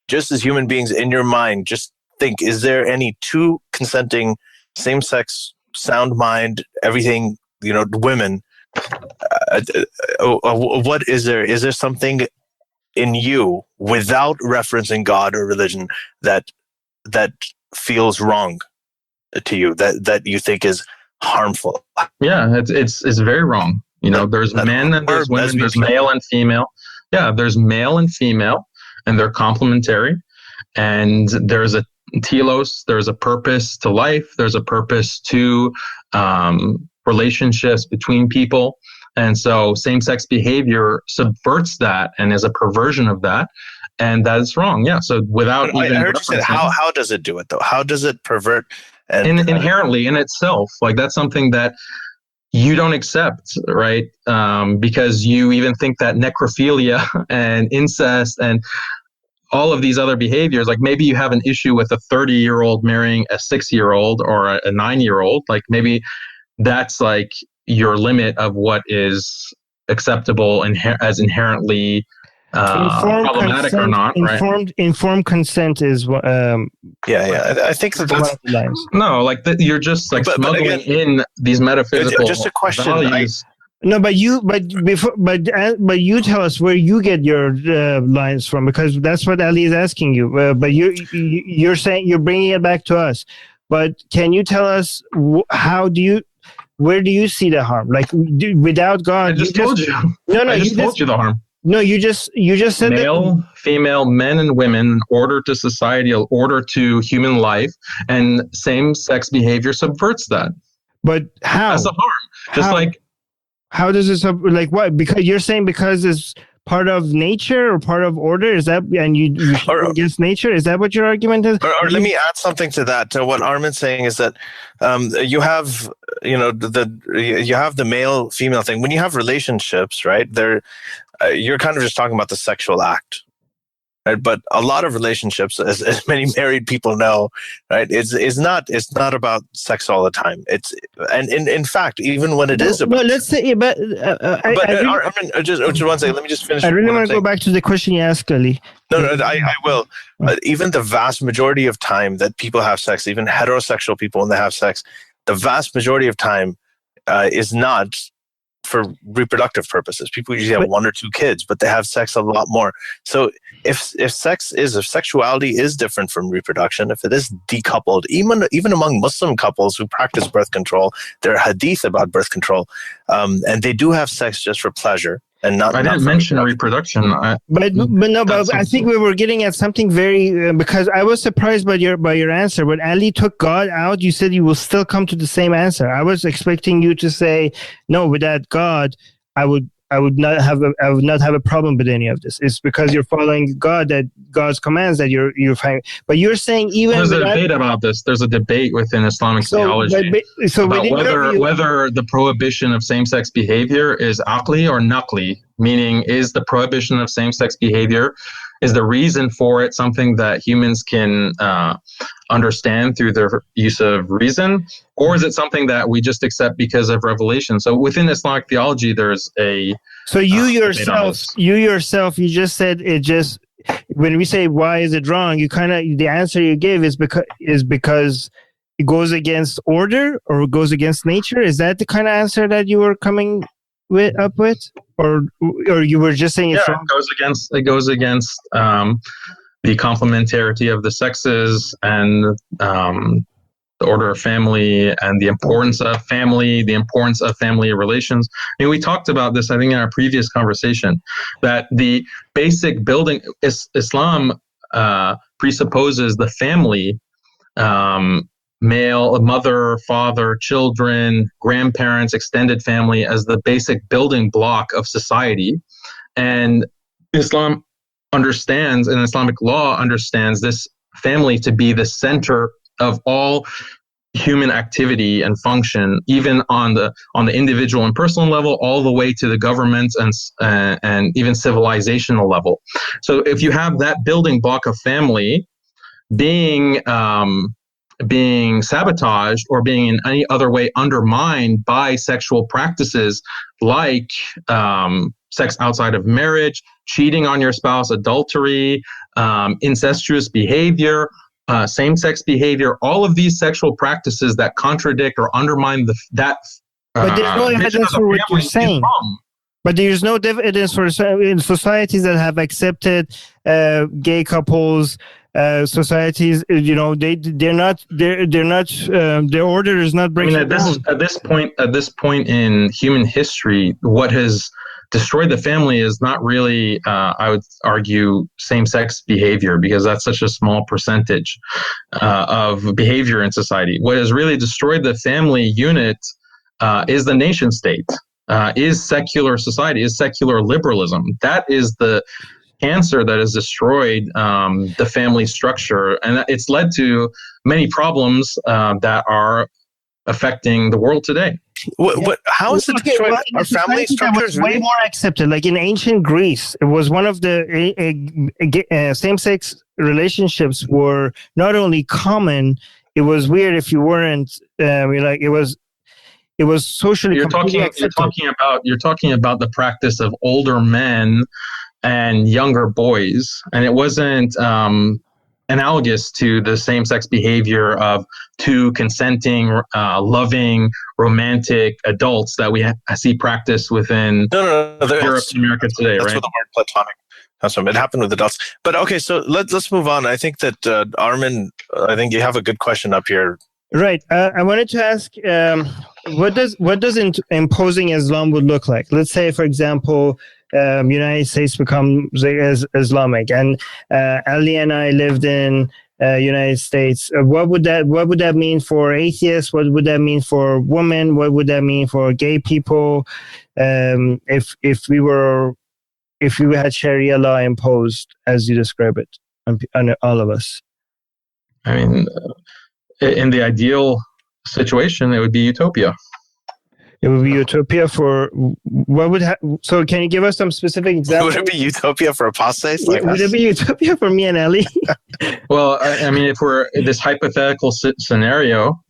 Just as human beings, in your mind, just think, is there any two consenting, same-sex, sound mind, everything, women? What is there? Is there something in you, without referencing God or religion, that feels wrong to you, that you think is harmful? Yeah, it's very wrong. There's men and there's women, there's male and female. Yeah, there's male and female, and they're complementary. And there's a telos, there's a purpose to life, there's a purpose to relationships between people. And so same-sex behavior subverts that and is a perversion of that. And that is wrong. Yeah. So without I heard you say, how does it do it though? How does it pervert? Inherently in itself, like that's something that you don't accept, right? Because you even think that necrophilia and incest and all of these other behaviors, like maybe you have an issue with a 30-year-old marrying a 6-year-old or a 9-year-old, like maybe that's like your limit of what is acceptable as inherently problematic consent, or not, right? Informed consent is I think that's no, like you're just like smuggling in these metaphysical just a question values. No, but you you tell us where you get your lines from, because that's what Ali is asking you. But you're saying you're bringing it back to us. But can you tell us where do you see the harm? Like without God, I just told you. No, I just told you the harm. No, you just said male, female, men and women, in order to society, in order to human life, and same-sex behavior subverts that. But how? That's the harm. How does it like what? Because you're saying because it's part of nature or part of order? Is that and you against nature? Is that what your argument is? Or let me add something to that. To what Armin's saying is that you have the male female thing. When you have relationships, right? You're kind of just talking about the sexual act. Right? But a lot of relationships, as many married people know, right, it's not about sex all the time. And in fact, even when it is about. Well, let's say, just one second. Let me just finish. I really want to go back to the question you asked, Ali. No, I will. Even the vast majority of time that people have sex, even heterosexual people when they have sex, the vast majority of time is not for reproductive purposes. People usually have one or two kids, but they have sex a lot more. So if sexuality is different from reproduction, if it is decoupled, even among Muslim couples who practice birth control, there are hadith about birth control, and they do have sex just for pleasure. And not. I didn't mention reproduction. But I think we were getting at something very because I was surprised by your answer. When Ali took God out, you said you will still come to the same answer. I was expecting you to say no. Without God, I would not have a problem with any of this. It's because you're following God's commands that you're finding. But you're saying even there's a debate about this. There's a debate within Islamic theology about whether the prohibition of same-sex behavior is aqli or naqli, meaning is the prohibition of same-sex behavior, is the reason for it something that humans can understand through their use of reason, or is it something that we just accept because of revelation? So within Islamic theology, there's a so you just said it just when we say why is it wrong, you kind of the answer you gave is because it goes against order or it goes against nature. Is that the kind of answer that you were coming up with, or you were just saying it's wrong? It goes against the complementarity of the sexes and the order of family and the importance of family, relations. I mean, we talked about this, I think, in our previous conversation, that the basic building Islam presupposes the family, male, mother, father, children, grandparents, extended family as the basic building block of society. And Islam understands, and Islamic law understands this family to be the center of all human activity and function, even on the individual and personal level, all the way to the government and even civilizational level. So if you have that building block of family being being sabotaged or being in any other way undermined by sexual practices like sex outside of marriage, cheating on your spouse, adultery, incestuous behavior, same-sex behavior, all of these sexual practices that contradict or undermine that. But there's no evidence for what you're saying. But there's no evidence for in societies that have accepted gay couples. Societies, you know, they're not their order is not breaking down. At this point in human history, what has destroyed the family is not really, I would argue, same-sex behavior, because that's such a small percentage of behavior in society. What has really destroyed the family unit is the nation state, is secular society, is secular liberalism. That is the cancer that has destroyed the family structure, and it's led to many problems that are affecting the world today. How is it destroyed? Our family structure was way more accepted. Like in ancient Greece, it was one of the same-sex relationships were not only common. It was weird if you weren't. It was socially. You're talking about the practice of older men and younger boys, and it wasn't analogous to the same-sex behavior of two consenting, loving, romantic adults that we see practice within Europe and America today. That's right? what the word platonic comes from. It happened with adults. But okay, so let's move on. I think that Armin, I think you have a good question up here. Right. I wanted to ask, what does imposing Islam would look like? Let's say, for example, United States becomes Islamic, and Ali and I lived in United States. What would that mean for atheists? What would that mean for women? What would that mean for gay people? If we had Sharia law imposed as you describe it on all of us? I mean, in the ideal situation, it would be utopia. It would be utopia for what would so can you give us some specific examples? Would it be utopia for apostates? Like would it be utopia for me and Ellie? Well, I mean, if we're in this hypothetical scenario,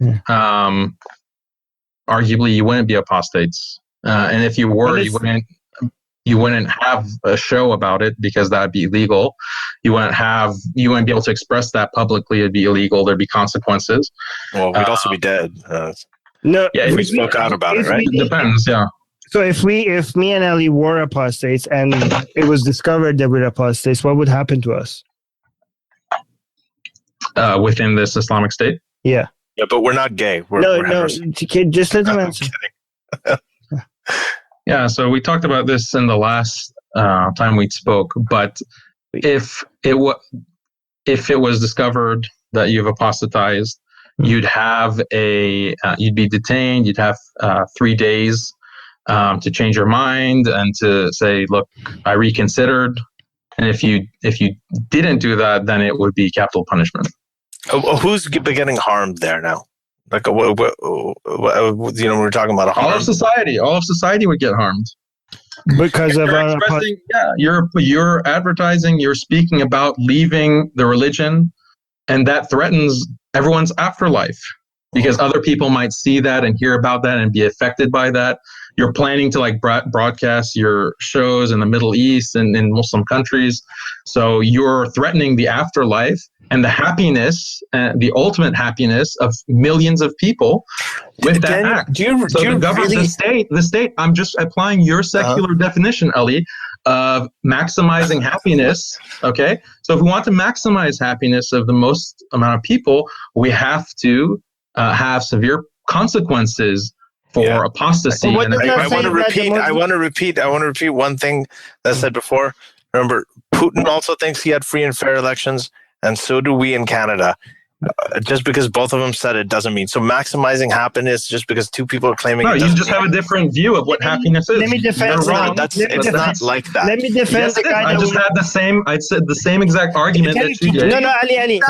arguably you wouldn't be apostates, and if you were, you wouldn't have a show about it because that'd be illegal. You wouldn't be able to express that publicly. It'd be illegal. There'd be consequences. Well, we'd also be dead. No, yeah, if we spoke out about it, right? It depends, yeah. So if me and Ali were apostates and it was discovered that we're apostates, what would happen to us? Within this Islamic State? Yeah. Yeah, but we're not gay. No, just let them answer. Yeah, so we talked about this in the last time we spoke, but if it was discovered that you've apostatized, you'd be detained. You'd have 3 days to change your mind and to say, "Look, I reconsidered." And if you didn't do that, then it would be capital punishment. Who's getting harmed there now? Like, we're talking about harm. All of society would get harmed because of you're advertising. You're speaking about leaving the religion, and that threatens everyone's afterlife because other people might see that and hear about that and be affected by that. You're planning to broadcast your shows in the Middle East and in Muslim countries. So you're threatening the afterlife and the happiness, the ultimate happiness of millions of people with that act. The state, I'm just applying your secular definition, Ali, of maximizing happiness. Okay. So if we want to maximize happiness of the most amount of people, we have to have severe consequences for apostasy. I want to repeat one thing that I said before. Remember, Putin also thinks he had free and fair elections, and so do we in Canada. Just because both of them said it doesn't mean so maximizing happiness. Just because two people are claiming, no, you just have a different view of what happiness is. Let me defend. It's not like that. Let me defend the guy. I said the same exact argument that you did. No, Ali.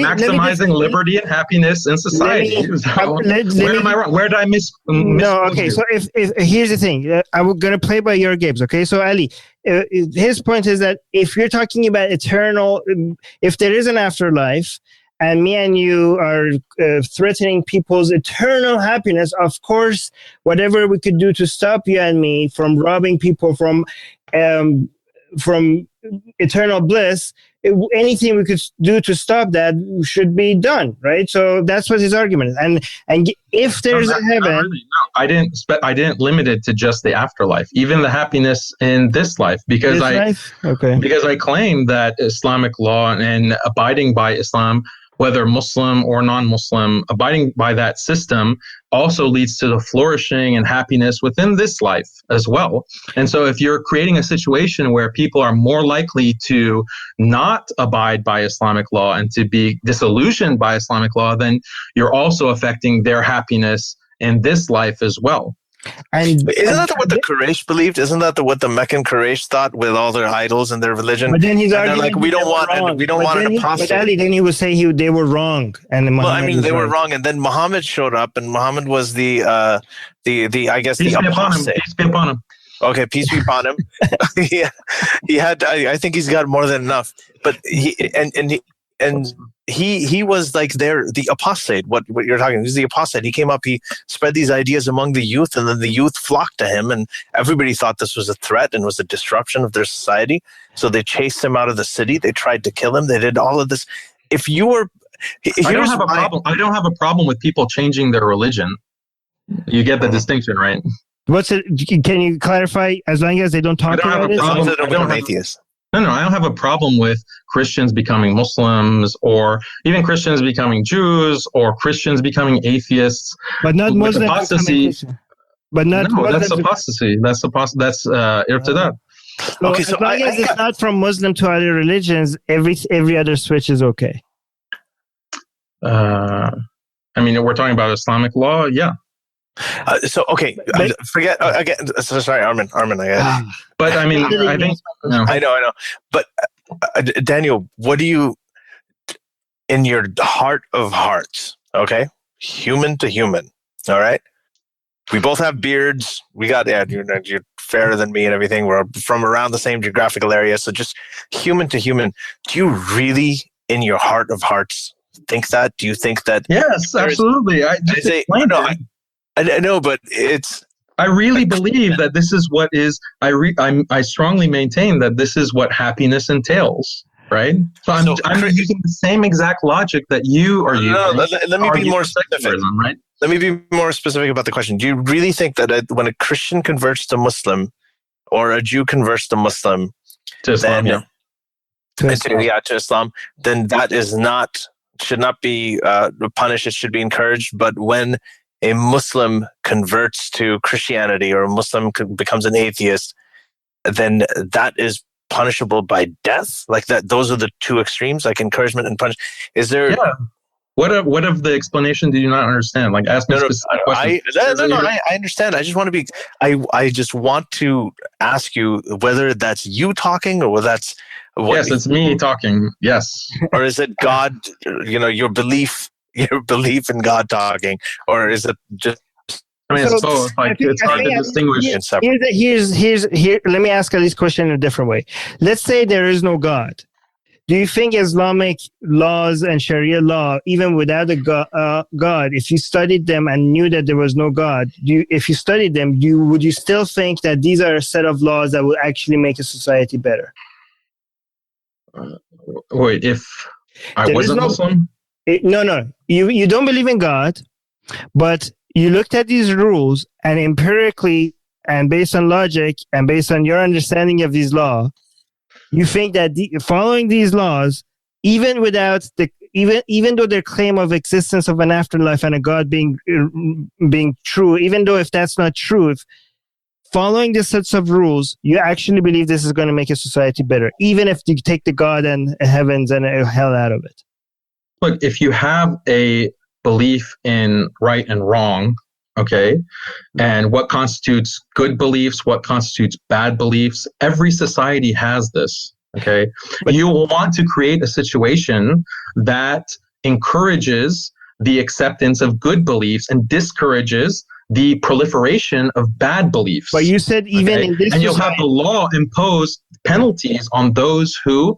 Maximizing liberty and happiness in society. Where am I wrong? Where did I miss? No, okay. So if here's the thing, I'm gonna play by your games. Okay, so Ali, his point is that if you're talking about eternal, if there is an afterlife. and me and you are threatening people's eternal happiness, of course, whatever we could do to stop you and me from robbing people from eternal bliss, anything we could do to stop that should be done, right? So that's what his argument is. And if there's a heaven, really, no, I didn't limit it to just the afterlife, even the happiness in this life, because I claim that Islamic law and abiding by Islam, whether Muslim or non-Muslim, abiding by that system also leads to the flourishing and happiness within this life as well. And so if you're creating a situation where people are more likely to not abide by Islamic law and to be disillusioned by Islamic law, then you're also affecting their happiness in this life as well. Isn't that what the Quraysh believed? Isn't that what the Meccan Quraysh thought with all their idols and their religion? But then he's like, we don't want an apostate. But Ali, then he would say they were wrong, and they were wrong, and then Muhammad showed up, and Muhammad was the I guess the apostate. Peace be upon him. Okay, peace be upon him. he had. I think he's got more than enough. But he was like the apostate. What you're talking? He's the apostate. He came up. He spread these ideas among the youth, and then the youth flocked to him, and everybody thought this was a threat and was a disruption of their society. So they chased him out of the city. They tried to kill him. They did all of this. I don't have a problem with people changing their religion. You get the distinction, right? What's it? Can you clarify? As long as they don't talk about it, I don't have atheists. No, I don't have a problem with Christians becoming Muslims or even Christians becoming Jews or Christians becoming atheists. But not Muslims. Apostasy. But not. No, that's apostasy. That's irtidat. Okay, so as long as it's not from Muslim to other religions, every other switch is okay. I mean, we're talking about Islamic law, yeah. Forget again. Sorry, Armin. But I mean, I think I know. But Daniel, what do you, in your heart of hearts? Okay, human to human. All right. We both have beards. We got you're fairer than me and everything. We're from around the same geographical area. So just human to human. Do you really, in your heart of hearts, think that? Do you think that? Yes, absolutely. I know, but it's. I really believe that this is what is. I strongly maintain that this is what happiness entails. Right. So I'm using the same exact logic that you are using. No, let me be more specific. Right. Let me be more specific about the question. Do you really think that when a Christian converts to Muslim, or a Jew converts to Muslim, to Islam, to Islam, then that should not be punished? It should be encouraged. But when a Muslim converts to Christianity or a Muslim becomes an atheist, then that is punishable by death? Like that? Those are the two extremes, like encouragement and punishment. Is there? Yeah. What of the explanation do you not understand? Like, ask me specific questions. I understand. I just want to be. I just want to ask you whether that's you talking or whether that's. Yes, it's me talking. Yes. Or is it God? Your belief in God talking, or is it just? I mean, it's both. Like, it's hard to distinguish. Here. Let me ask this question in a different way. Let's say there is no God. Do you think Islamic laws and Sharia law, even without a God, if you studied them and knew that there was no God, if you studied them, would you still think that these are a set of laws that will actually make a society better? Wait, if I wasn't Muslim? No. You don't believe in God, but you looked at these rules and empirically and based on logic and based on your understanding of these laws, you think that following these laws, even without even though their claim of existence of an afterlife and a God being true, even though if that's not true, if following these sets of rules, you actually believe this is going to make a society better, even if you take the God and heavens and hell out of it. Look, if you have a belief in right and wrong, okay, and what constitutes good beliefs, what constitutes bad beliefs, every society has this, okay? But you will want to create a situation that encourages the acceptance of good beliefs and discourages the proliferation of bad beliefs. But you said even in this, and you'll have the law impose penalties on those who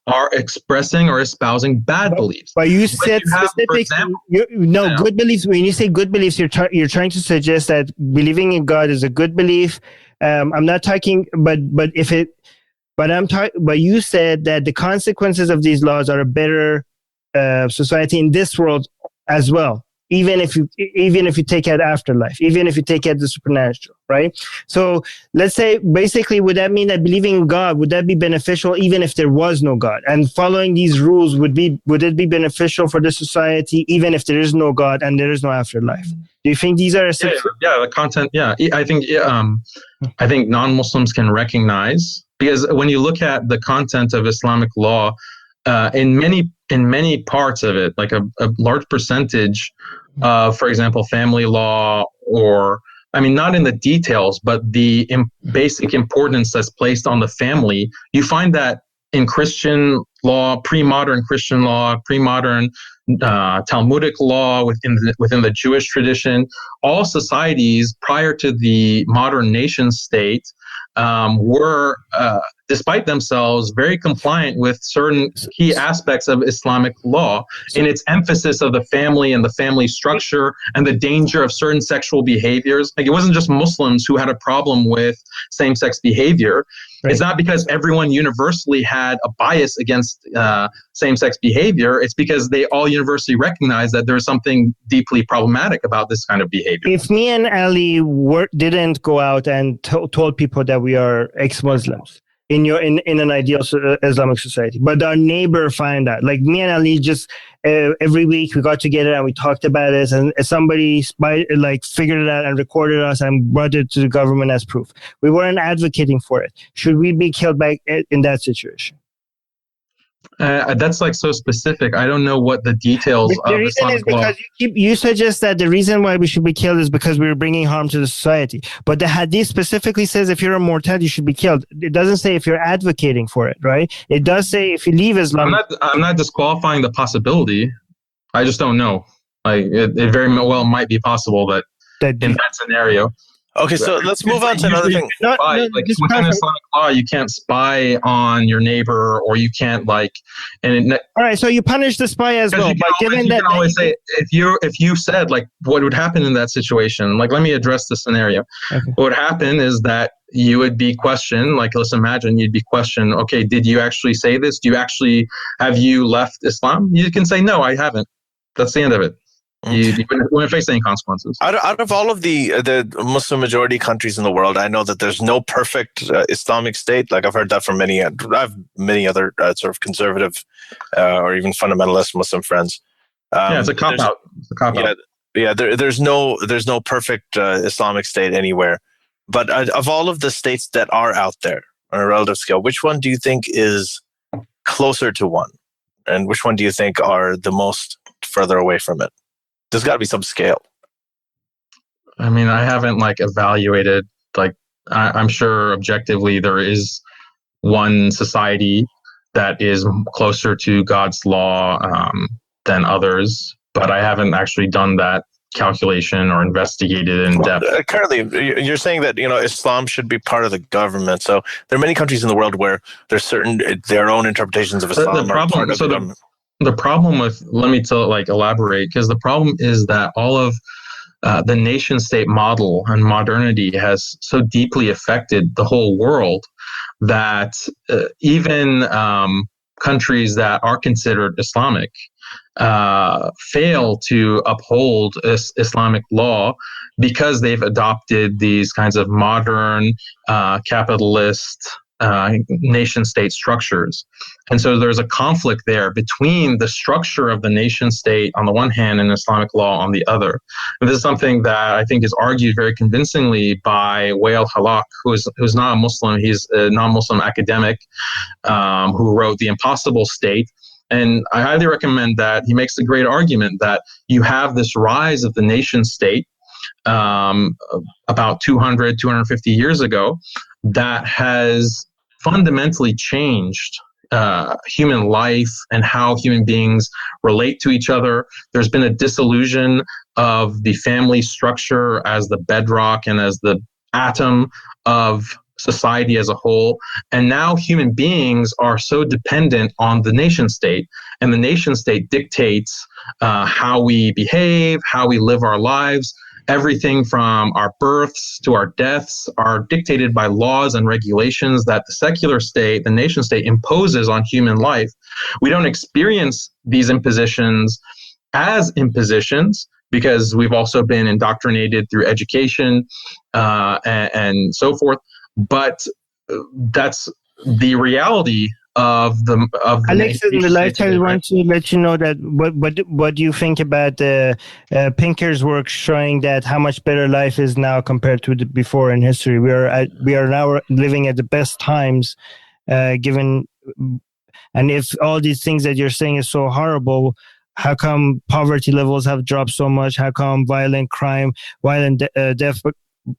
are expressing or espousing bad beliefs. But you said specifically, good beliefs. When you say good beliefs, you're trying to suggest that believing in God is a good belief. I'm not talking, but you said that the consequences of these laws are a better society in this world as well. Even if you take out afterlife, even if you take out the supernatural, right? So let's say, basically, would that mean that believing in God, would that be beneficial even if there was no God? And following these rules, would it be beneficial for the society even if there is no God and there is no afterlife? Do you think these are the content? Yeah, I think non-Muslims can recognize, because when you look at the content of Islamic law, in many parts of it, like a large percentage, for example, family law, or not in the details, but the basic importance that's placed on the family, you find that in Christian law, pre-modern Christian law, pre-modern Talmudic law within the Jewish tradition, all societies prior to the modern nation state were, despite themselves, very compliant with certain key aspects of Islamic law in its emphasis of the family and the family structure and the danger of certain sexual behaviors. Like, it wasn't just Muslims who had a problem with same-sex behavior. Right. It's not because everyone universally had a bias against same-sex behavior. It's because they all universally recognize that there's something deeply problematic about this kind of behavior. If me and Ali didn't go out and told people that we are ex-Muslims in an ideal Islamic society, but our neighbor find out, like me and Ali, just every week we got together and we talked about this, and somebody figured it out and recorded us and brought it to the government as proof. We weren't advocating for it. Should we be killed back in that situation? That's so specific. I don't know what the details of the reason is because you suggest that the reason why we should be killed is because we're bringing harm to the society. But the hadith specifically says if you're a murtad, you should be killed. It doesn't say if you're advocating for it, right? It does say if you leave Islam. I'm not disqualifying the possibility. I just don't know. It very well might be possible that in that scenario. Okay, so let's move on to another thing. Within Islamic law, you can't spy on your neighbor, or you can't all right, so you punish the spy as well. But given that, can always say if you said what would happen in that situation. Let me address the scenario. Okay. What would happen is that you would be questioned. Let's imagine you'd be questioned. Okay, did you actually say this? Have you left Islam? You can say no, I haven't. That's the end of it. You wouldn't face any consequences. Out of all of the Muslim majority countries in the world, I know that there's no perfect Islamic state. I've heard that from many. I have many other sort of conservative or even fundamentalist Muslim friends. It's a cop out. There's no perfect Islamic state anywhere. But of all of the states that are out there on a relative scale, which one do you think is closer to one, and which one do you think are the most further away from it? There's got to be some scale. I haven't evaluated. I'm sure objectively there is one society that is closer to God's law than others, but I haven't actually done that calculation or investigated in depth. Currently, you're saying that Islam should be part of the government. So there are many countries in the world where there's their own interpretations of Islam. The problem with, let me elaborate, because the problem is that all of the nation state model and modernity has so deeply affected the whole world that even countries that are considered Islamic fail to uphold Islamic law because they've adopted these kinds of modern capitalist nation state structures. And so there's a conflict there between the structure of the nation state on the one hand and Islamic law on the other. And this is something that I think is argued very convincingly by Wael Halak, who's not a Muslim. He's a non-Muslim academic who wrote The Impossible State. And I highly recommend that. He makes a great argument that you have this rise of the nation state about 250 years ago that has fundamentally changed human life and how human beings relate to each other. There's been a disillusion of the family structure as the bedrock and as the atom of society as a whole. And now human beings are so dependent on the nation state, and the nation state dictates how we behave, how we live our lives. Everything from our births to our deaths are dictated by laws and regulations that the secular state, the nation state, imposes on human life. We don't experience these impositions as impositions because we've also been indoctrinated through education and so forth. But that's the reality of the Alex, in the lifetime, I want to let you know that what do you think about Pinker's work showing that how much better life is now compared to before in history? We are now living at the best times, given, and if all these things that you're saying is so horrible, how come poverty levels have dropped so much? How come violent crime, violent death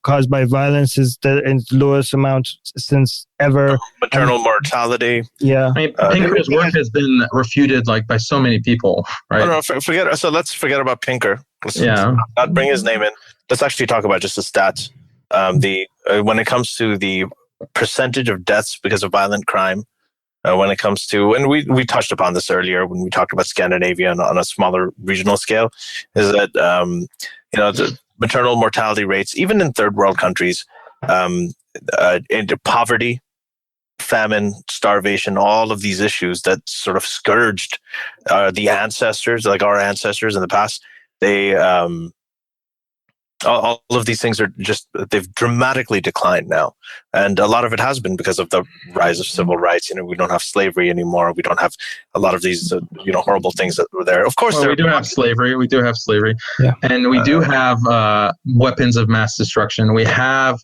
caused by violence is in the lowest amount since ever? Maternal mortality. Yeah. I mean, Pinker's work has been refuted by so many people, right? No, forget. So let's forget about Pinker. Let's not bring his name in. Let's actually talk about just the stats. When it comes to the percentage of deaths because of violent crime, when it comes to, and we touched upon this earlier when we talked about Scandinavia on a smaller regional scale, is that the maternal mortality rates, even in third world countries, into poverty, famine, starvation, all of these issues that sort of scourged the ancestors, like our ancestors in the past, they all of these things are they've dramatically declined now. And a lot of it has been because of the rise of civil rights. We don't have slavery anymore. We don't have a lot of these, horrible things that were there. Of course, we do have slavery. We do have slavery. Yeah. And we do have weapons of mass destruction. We have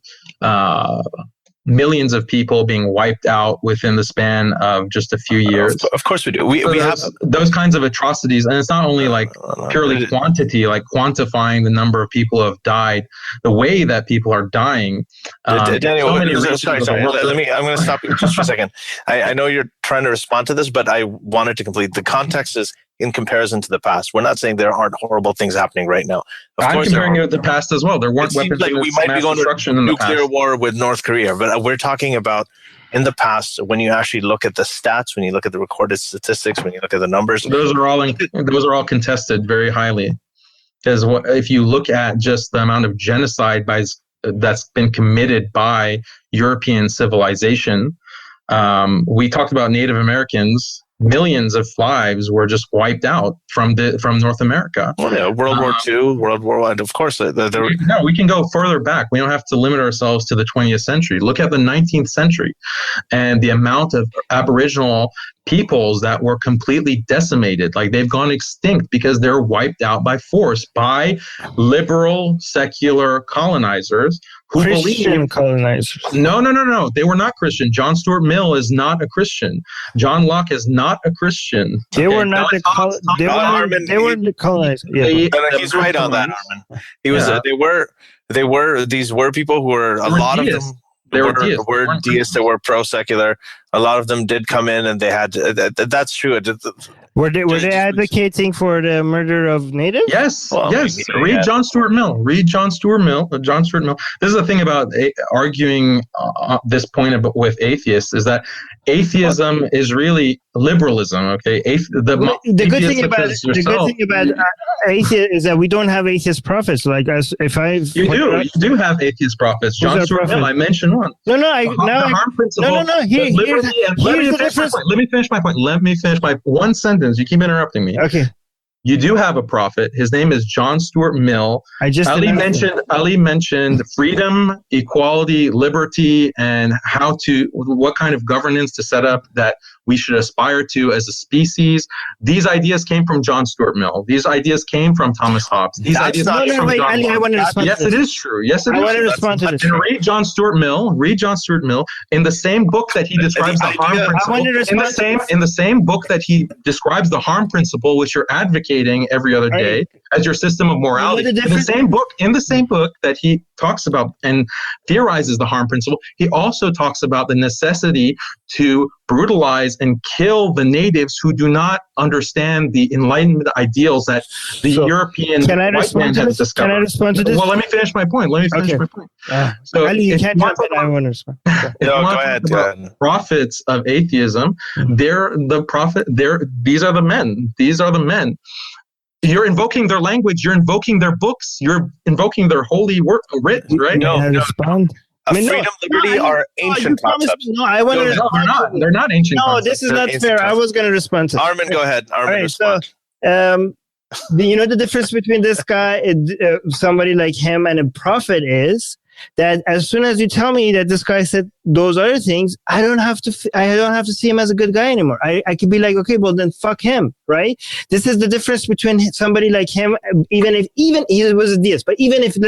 millions of people being wiped out within the span of just a few years. Of course we do. We have those kinds of atrocities. And it's not only purely quantity, like quantifying the number of people who have died, the way that people are dying. Daniel, sorry. I'm going to stop you just for a second. I know you're trying to respond to this, but I wanted to complete. The context is in comparison to the past. We're not saying there aren't horrible things happening right now. I'm comparing it with the past as well. There weren't weapons like we might be going to nuclear war with North Korea, but we're talking about in the past, when you actually look at the stats, when you look at the recorded statistics, when you look at the numbers. Those are all contested very highly. Because if you look at just the amount of genocide that's been committed by European civilization, we talked about Native Americans. Millions of lives were just wiped out from North America. Well, yeah, World War II, World War I. Of course, we can go further back. We don't have to limit ourselves to the 20th century. Look at the 19th century and the amount of Aboriginal peoples that were completely decimated. Like they've gone extinct because they're wiped out by force by liberal, secular colonizers who Christian colonizers. No. They were not Christian. John Stuart Mill is not a Christian. John Locke is not a Christian. They were not the colonizers. Yeah. He's right on that, Armin. He was. These were people who were a lot deists. of them. They were deists. They were pro-secular. A lot of them did come in, and they had. That's true. Were they advocating for the murder of natives? Yes. Read John Stuart Mill. John Stuart Mill. This is the thing about arguing this point with atheists is that atheism is really liberalism. Okay. The good thing about atheism is that we don't have atheist prophets. Like us, you do have atheist prophets. John Stuart Mill. I mentioned one. The harm principle. Here's the difference. Let me finish my point. Let me finish my one sentence. You keep interrupting me. Okay. You do have a prophet. His name is John Stuart Mill. Ali mentioned freedom, equality, liberty, and what kind of governance to set up that we should aspire to as a species. These ideas came from John Stuart Mill. These ideas came from Thomas Hobbes. These ideas came from John Locke. Yes, it is true. Yes, it is. I want to respond to this. And read John Stuart Mill in the same book that he describes the harm principle. In the same book that he describes the harm principle, which you're advocating every other day as your system of morality. In the same book that he talks about and theorizes the harm principle, he also talks about the necessity to brutalize and kill the natives who do not understand the Enlightenment ideals that the European white man has discovered. Can I respond to this? Well, let me finish my point. So Ali, you can't jump in. I want to respond. No, go ahead. Prophets of atheism, these are the men. These are the men. You're invoking their language. You're invoking their books. You're invoking their holy work, writ, right? No. Respond. Freedom, liberty are ancient concepts. No, I want to. No, they're not. They're not ancient concepts. No, this is not fair. I was going to respond to Armin, go ahead. Armin, respond. So, the difference between this guy, somebody like him, and a prophet is that as soon as you tell me that this guy said those other things, I don't have to see him as a good guy anymore. I could be like, okay, well then fuck him, right? This is the difference between somebody like him, even if he was a deist, but even if he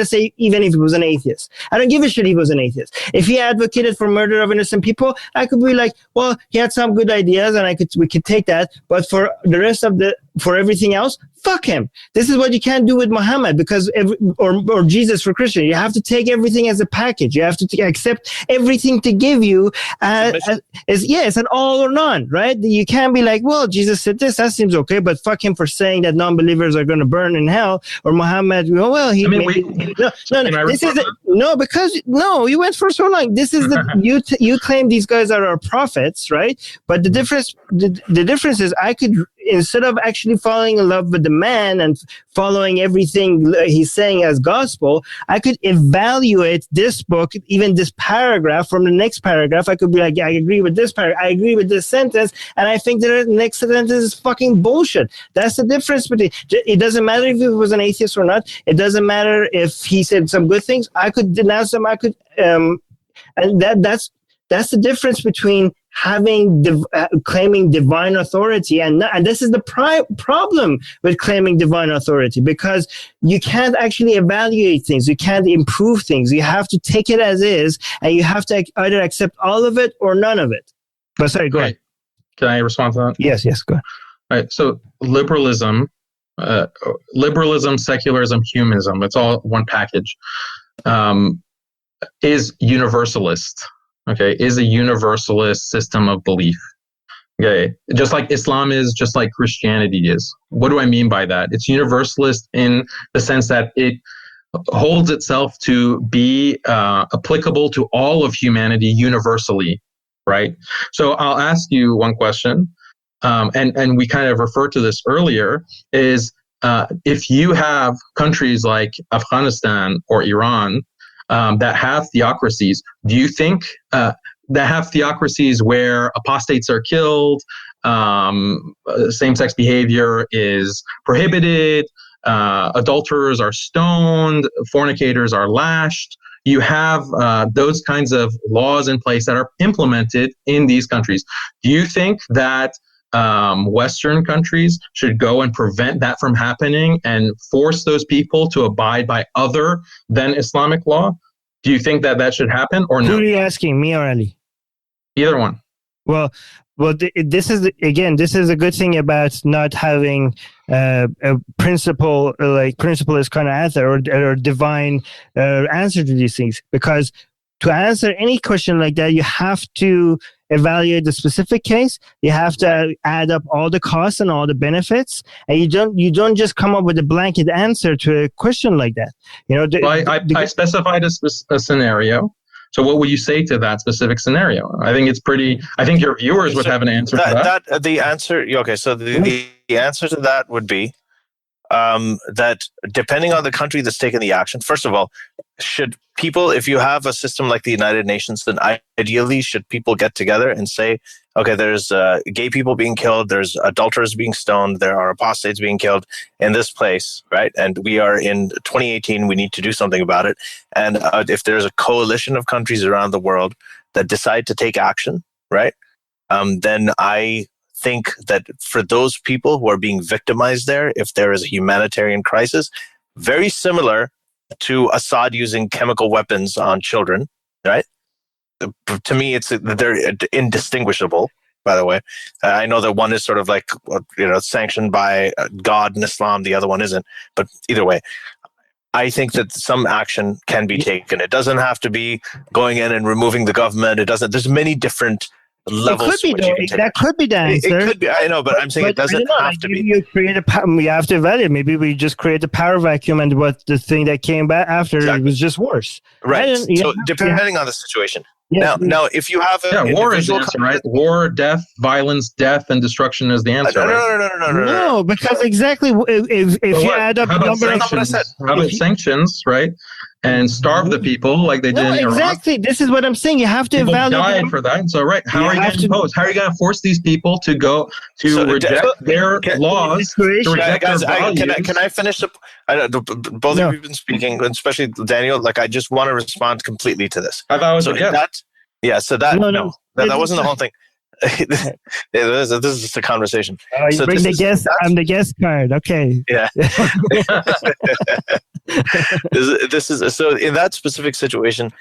was an atheist, I don't give a shit if he was an atheist. If he advocated for murder of innocent people, I could be like, well, he had some good ideas, and we could take that. But for the rest of for everything else, fuck him. This is what you can't do with Muhammad or Jesus for Christian. You have to take everything as a package. You have to accept everything to give you it's an all or none, right? You can't be like, well, Jesus said this, that seems okay, but fuck him for saying that non-believers are going to burn in hell, or Muhammad, you went for so long. This is you claim these guys are our prophets, right? But the difference is I could, instead of actually falling in love with the man and following everything he's saying as gospel, I could evaluate this book, even this paragraph from the next paragraph. I could be like, yeah, I agree with this paragraph, I agree with this sentence, and I think that the next sentence is fucking bullshit. That's the difference between. It doesn't matter if he was an atheist or not. It doesn't matter if he said some good things. I could denounce him. And that's the difference between claiming divine authority and this is the problem with claiming divine authority, because you can't actually evaluate things, you can't improve things, you have to take it as is, and you have to either accept all of it or none of it. But sorry, go ahead. Can I respond to that? Yes, go ahead. All right, so liberalism, secularism, humanism, it's all one package, is universalist. Okay, is a universalist system of belief. Okay, just like Islam is, just like Christianity is. What do I mean by that? It's universalist in the sense that it holds itself to be applicable to all of humanity universally, right? So I'll ask you one question, and we kind of referred to this earlier, is if you have countries like Afghanistan or Iran that have theocracies, do you think that have theocracies where apostates are killed, same-sex behavior is prohibited, adulterers are stoned, fornicators are lashed? You have those kinds of laws in place that are implemented in these countries. Do you think that Western countries should go and prevent that from happening and force those people to abide by other than Islamic law? Do you think that should happen or no? Who are you asking, me or Ali? Either one. Well, this is a good thing about not having a principle, like principle is kind of answer or divine answer to these things, because to answer any question like that, you have to evaluate the specific case. You have to add up all the costs and all the benefits, and you don't just come up with a blanket answer to a question like that. I specified a scenario. So what would you say to that specific scenario? I think your viewers would have an answer to that. The answer. Okay, so the answer to that would be that depending on the country that's taken the action, first of all, should people, if you have a system like the United Nations, then ideally should people get together and say, okay, there's gay people being killed, there's adulterers being stoned, there are apostates being killed in this place, right? And we are in 2018, we need to do something about it. And if there's a coalition of countries around the world that decide to take action, right, then I think that for those people who are being victimized there, if there is a humanitarian crisis, very similar to Assad using chemical weapons on children, right? To me, they're indistinguishable, by the way. I know that one is sort of like, sanctioned by God and Islam, the other one isn't. But either way, I think that some action can be taken. It doesn't have to be going in and removing the government. It doesn't. There's many different levels. That could be the answer. It could be. I know, but I'm saying it doesn't have to be. You create we have to evaluate. Maybe we just create a power vacuum, and what the thing that came back after it was just worse. Right. So depending on the situation. Yeah. Now, if you have war is the answer, right? War, death, violence, death, and destruction is the answer. No, because exactly if you add up the number of how about sanctions, right? And starve the people like they did in Iraq. Exactly. This is what I'm saying. You have to evaluate. People died for that. So, right, how are you going to impose? How are you going to force these people to go to reject their laws? To reject their values? Can I finish up? Both of you have been speaking, especially Daniel. Like, I just want to respond completely to this. I thought it was that wasn't the whole thing. This is just a conversation. You bring the guest. I'm the guest card. Okay. Yeah. This is so. In that specific situation,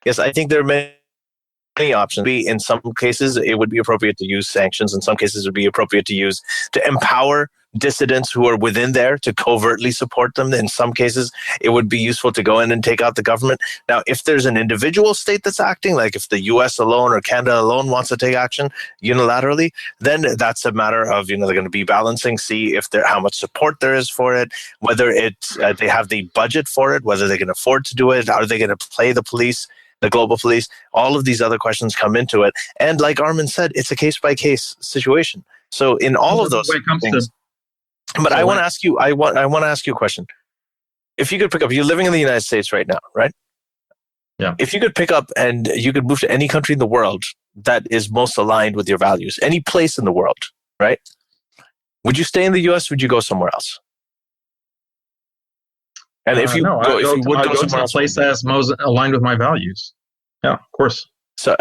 yes, I think there are many options. In some cases, it would be appropriate to use sanctions. In some cases, it would be appropriate to empower dissidents who are within there to covertly support them. In some cases, it would be useful to go in and take out the government. Now, if there's an individual state that's acting, like if the US alone or Canada alone wants to take action unilaterally, then that's a matter of, they're going to be balancing, see if how much support there is for it, whether they have the budget for it, whether they can afford to do it, are they going to play the police, the global police. All of these other questions come into it. And like Armin said, it's a case-by-case situation. So in all of those things, but I want to ask you. I want to ask you a question. If you could pick up, you're living in the United States right now, right? Yeah. If you could pick up and you could move to any country in the world that is most aligned with your values, any place in the world, right? Would you stay in the U.S.? Would you go somewhere else? And if you go to a place that's most aligned with my values, yeah, of course. So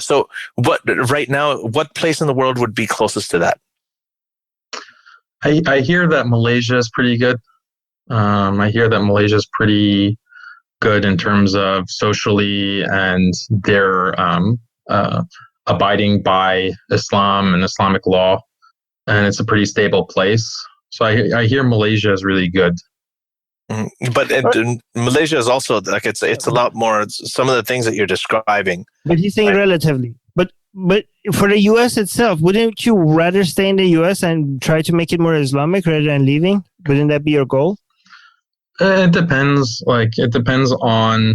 So what right now? What place in the world would be closest to that? I hear that Malaysia is pretty good. I hear that Malaysia is pretty good in terms of socially and their abiding by Islam and Islamic law, and it's a pretty stable place. So I hear Malaysia is really good. But Malaysia is also like it's a lot more. Some of the things that you're describing. But he's saying relatively. But for the U.S. itself, wouldn't you rather stay in the U.S. and try to make it more Islamic rather than leaving? Wouldn't that be your goal? It depends. It depends on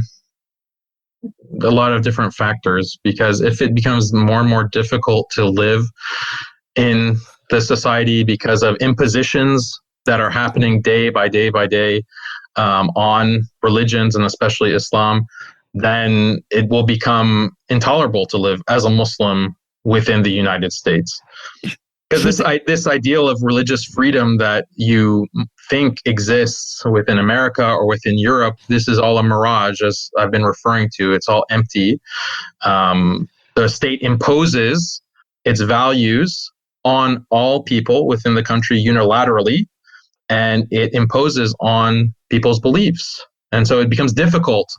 a lot of different factors. Because if it becomes more and more difficult to live in the society because of impositions that are happening day by day on religions and especially Islam, then it will become intolerable to live as a Muslim within the United States. Because this ideal of religious freedom that you think exists within America or within Europe, this is all a mirage, as I've been referring to. It's all empty. The state imposes its values on all people within the country unilaterally, and it imposes on people's beliefs. And so it becomes difficult.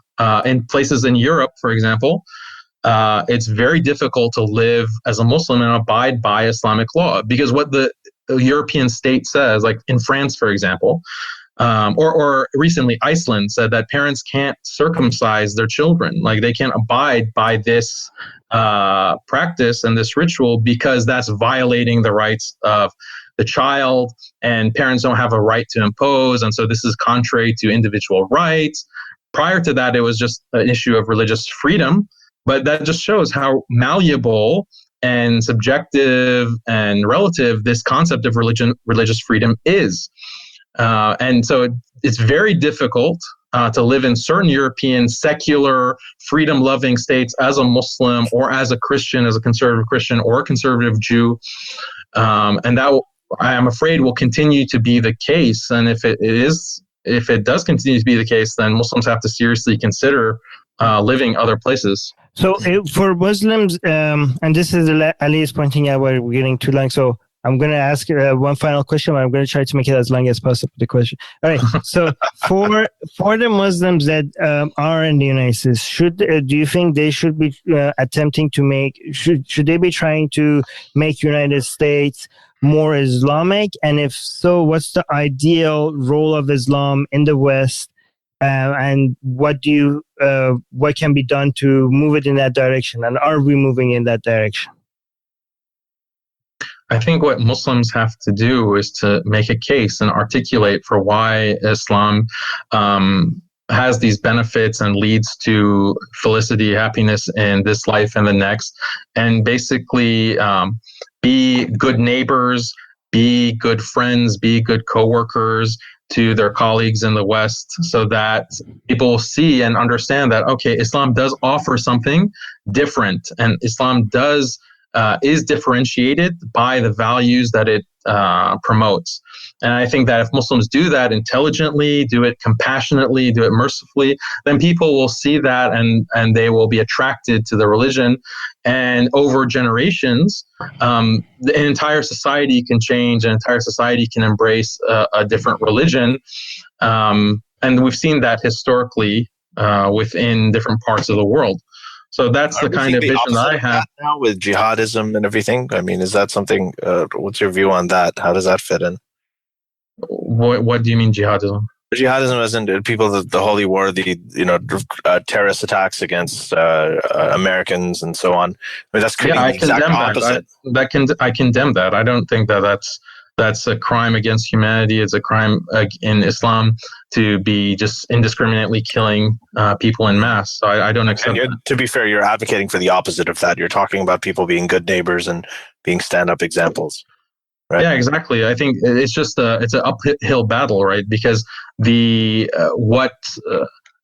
In places in Europe, for example, it's very difficult to live as a Muslim and abide by Islamic law, because what the European state says, like in France, for example, or recently Iceland said that parents can't circumcise their children. Like they can't abide by this practice and this ritual because that's violating the rights of the child, and parents don't have a right to impose. And so this is contrary to individual rights. Prior to that, it was just an issue of religious freedom, but that just shows how malleable and subjective and relative this concept of religious freedom is. And so it's very difficult to live in certain European secular freedom-loving states as a Muslim or as a Christian, as a conservative Christian or a conservative Jew. And that, I am afraid, will continue to be the case. And if it does continue to be the case, then Muslims have to seriously consider living other places. So for Muslims, and this is Ali is pointing out where we're getting too long. So I'm going to ask one final question, but I'm going to try to make it as long as possible, the question. All right. So for the Muslims that are in the United States, do you think they should be attempting to should they be trying to make United States more Islamic? And if so, what's the ideal role of Islam in the West and what can be done to move it in that direction? And are we moving in that direction? I think what Muslims have to do is to make a case and articulate for why Islam has these benefits and leads to felicity, happiness in this life and the next, and basically be good neighbors, be good friends, be good coworkers to their colleagues in the West, so that people see and understand that, okay, Islam does offer something different, and Islam is differentiated by the values that it promotes. And I think that if Muslims do that intelligently, do it compassionately, do it mercifully, then people will see that and they will be attracted to the religion. And over generations, an entire society can change, an entire society can embrace a different religion. And we've seen that historically within different parts of the world. So that's the kind of vision I have now with jihadism and everything. I mean, is that something? What's your view on that? How does that fit in? What do you mean jihadism? Jihadism isn't people the holy war, terrorist attacks against Americans and so on. I mean, that's the exact opposite. I condemn that. I don't think that's a crime against humanity. It's a crime in Islam to be just indiscriminately killing people in mass. So I don't accept that. To be fair, you're advocating for the opposite of that. You're talking about people being good neighbors and being stand-up examples. Right? Yeah, exactly. I think it's just it's an uphill battle, right? Because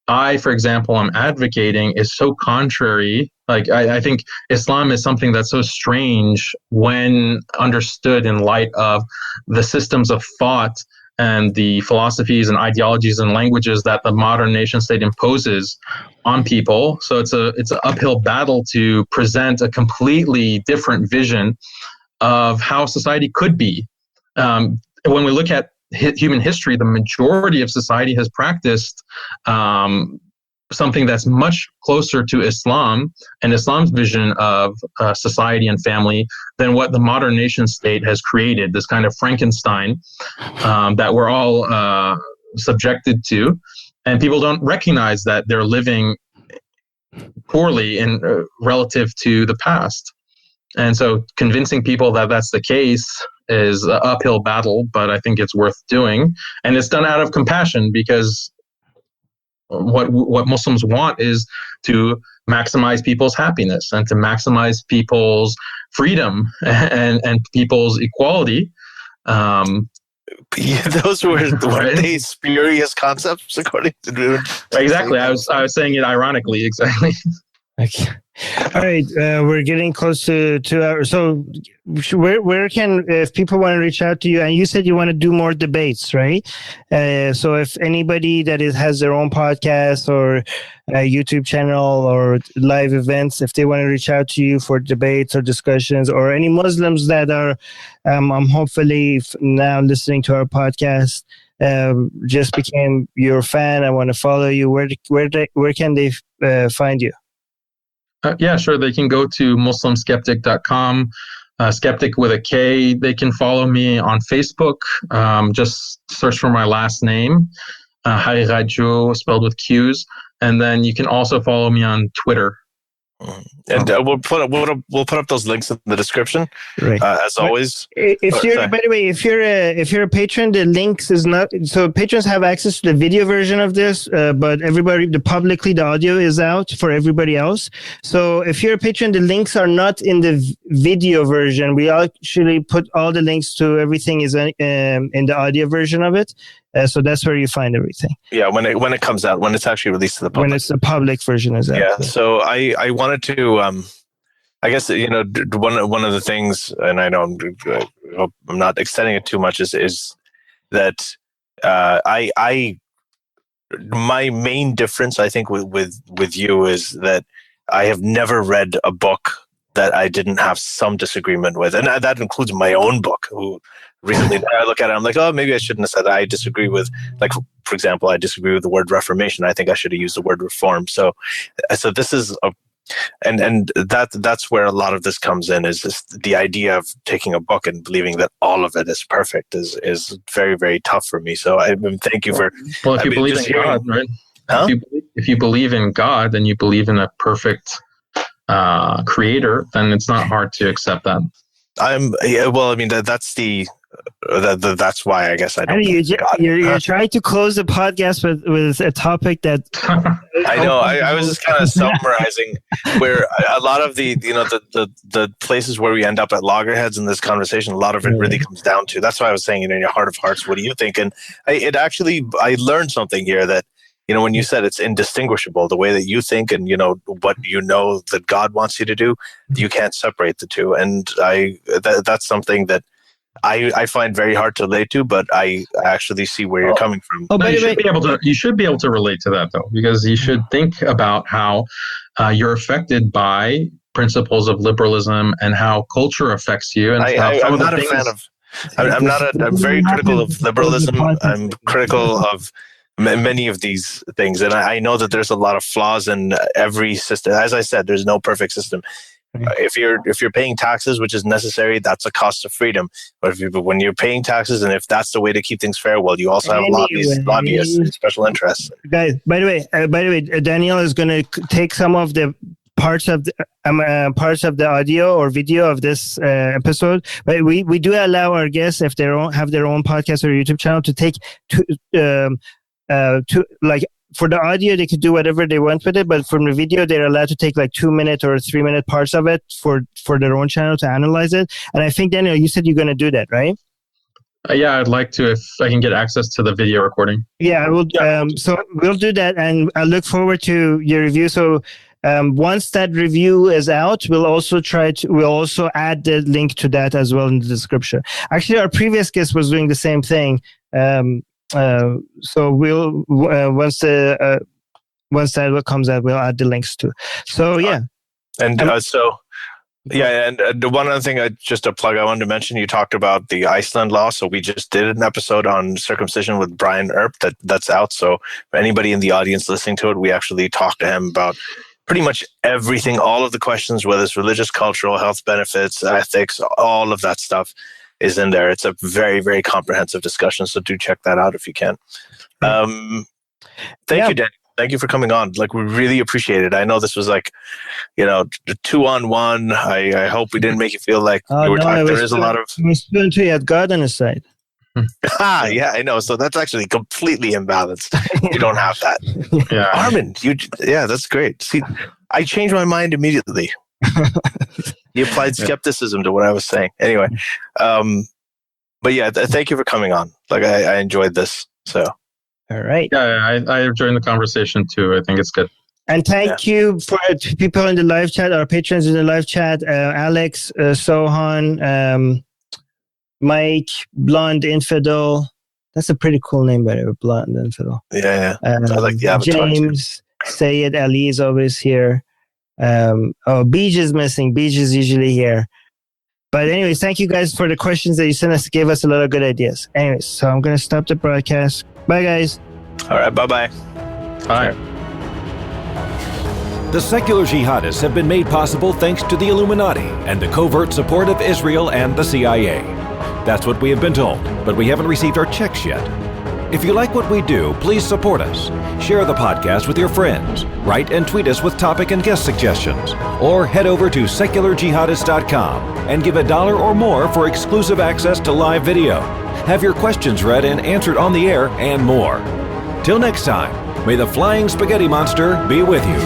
I, for example, am advocating is so contrary. Like, I think Islam is something that's so strange when understood in light of the systems of thought and the philosophies and ideologies and languages that the modern nation state imposes on people. So it's an uphill battle to present a completely different vision of how society could be. When we look at human history, the majority of society has practiced something that's much closer to Islam and Islam's vision of society and family than what the modern nation state has created, this kind of Frankenstein that we're all subjected to. And people don't recognize that they're living poorly in relative to the past. And so convincing people that that's the case is an uphill battle, but I think it's worth doing. And it's done out of compassion, because what Muslims want is to maximize people's happiness and to maximize people's freedom and people's equality. Those were they spurious concepts, according to exactly. I was saying it ironically. Exactly. Okay. All right, we're getting close to 2 hours. So, where can, if people want to reach out to you, and you said you want to do more debates, right? So, if anybody that has their own podcast or a YouTube channel or live events, if they want to reach out to you for debates or discussions, or any Muslims that are, hopefully now listening to our podcast, just became your fan, I want to follow you. Where can they find you? Yeah, sure. They can go to muslimskeptic.com, skeptic with a K. They can follow me on Facebook. Just search for my last name, Haqiqatjou, spelled with Q's. And then you can also follow me on Twitter. And we'll put up those links in the description, right? As always. If you're, by the way, if you're a patron, the links is not so. Patrons have access to the video version of this, but the audio is out for everybody else. So if you're a patron, the links are not in the video version. We actually put all the links to everything is in the audio version of it. So that's where you find everything. Yeah, when it comes out, when it's actually released to the public. When it's the public version is out. Yeah. So I wanted to, I guess, one of the things, and I know I'm not extending it too much, is that my main difference, I think, with you is that I have never read a book that I didn't have some disagreement with, and that includes my own book. Who recently I look at it, I'm like, oh, maybe I shouldn't have said that. I disagree with, like, for example, I disagree with the word Reformation. I think I should have used the word Reform. So this is And that's where a lot of this comes in, is this, the idea of taking a book and believing that all of it is perfect is very, very tough for me. So thank you for. Well, if you believe in God, right? Huh? If you believe in God, then you believe in a perfect creator, then it's not hard to accept that. That's why I guess I don't. You're trying to close the podcast with a topic that I know. I was just kind of summarizing where a lot of the places where we end up at loggerheads in this conversation, a lot of it really comes down to. That's why I was saying, in your heart of hearts, what do you think? And I learned something here that, when you said it's indistinguishable, the way that you think and, what that God wants you to do, you can't separate the two. And that's something that I find very hard to relate to, but I actually see where you're coming from. You should be able to relate to that, though, because you should think about how you're affected by principles of liberalism and how culture affects you. And I'm not a fan of. I'm very critical of liberalism. I'm critical of many of these things, and I know that there's a lot of flaws in every system. As I said, there's no perfect system. If you're paying taxes, which is necessary, that's a cost of freedom. But when you're paying taxes, and if that's the way to keep things fair, well, you also have lobbyists and special interests. Guys, by the way, Daniel is going to take some of the parts of the audio or video of this episode. But we do allow our guests, if they have their own podcast or YouTube channel, to take for the audio, they could do whatever they want with it, but from the video, they're allowed to take 2-minute or 3-minute parts of it for their own channel to analyze it. And I think, Daniel, you said you're going to do that, right? Yeah, I'd like to, if I can get access to the video recording. Yeah, I will. So we'll do that, and I look forward to your review. So once that review is out, we'll also add the link to that as well in the description. Actually, our previous guest was doing the same thing. So we'll once that comes out, we'll add the links to. So yeah, and the one other thing, just a plug, I wanted to mention. You talked about the Iceland law, so we just did an episode on circumcision with Brian Earp that's out. So for anybody in the audience listening to it, we actually talked to him about pretty much everything, all of the questions, whether it's religious, cultural, health benefits, ethics, all of that stuff is in there. It's a very, very comprehensive discussion, so do check that out if you can. Thank you, Danny. Thank you for coming on. We really appreciate it. I know this was 2-on-1. I hope we didn't make you feel like you were talking. There is a lot of. You had God on his side. Yeah, I know. So that's actually completely imbalanced. You don't have that. Yeah, Armin, that's great. See, I changed my mind immediately. You applied skepticism to what I was saying. Anyway, but yeah, thank you for coming on. I enjoyed this. So, all right. Yeah, I enjoyed the conversation too. I think it's good. And thank you for people in the live chat, our patrons in the live chat, Alex, Sohan, Mike, Blonde Infidel. That's a pretty cool name, by the way, Blonde Infidel. Yeah. I like the avatar. James, Sayed Ali is always here. Beej is missing. Beej is usually here. But anyways, thank you guys for the questions that you sent us. Gave us a lot of good ideas. Anyways, so I'm going to stop the broadcast. Bye, guys. All right. Bye-bye. Bye. The secular jihadists have been made possible thanks to the Illuminati and the covert support of Israel and the CIA. That's what we have been told, but we haven't received our checks yet. If you like what we do, please support us. Share the podcast with your friends. Write and tweet us with topic and guest suggestions. Or head over to secularjihadist.com and give $1 or more for exclusive access to live video. Have your questions read and answered on the air, and more. Till next time, may the flying spaghetti monster be with you.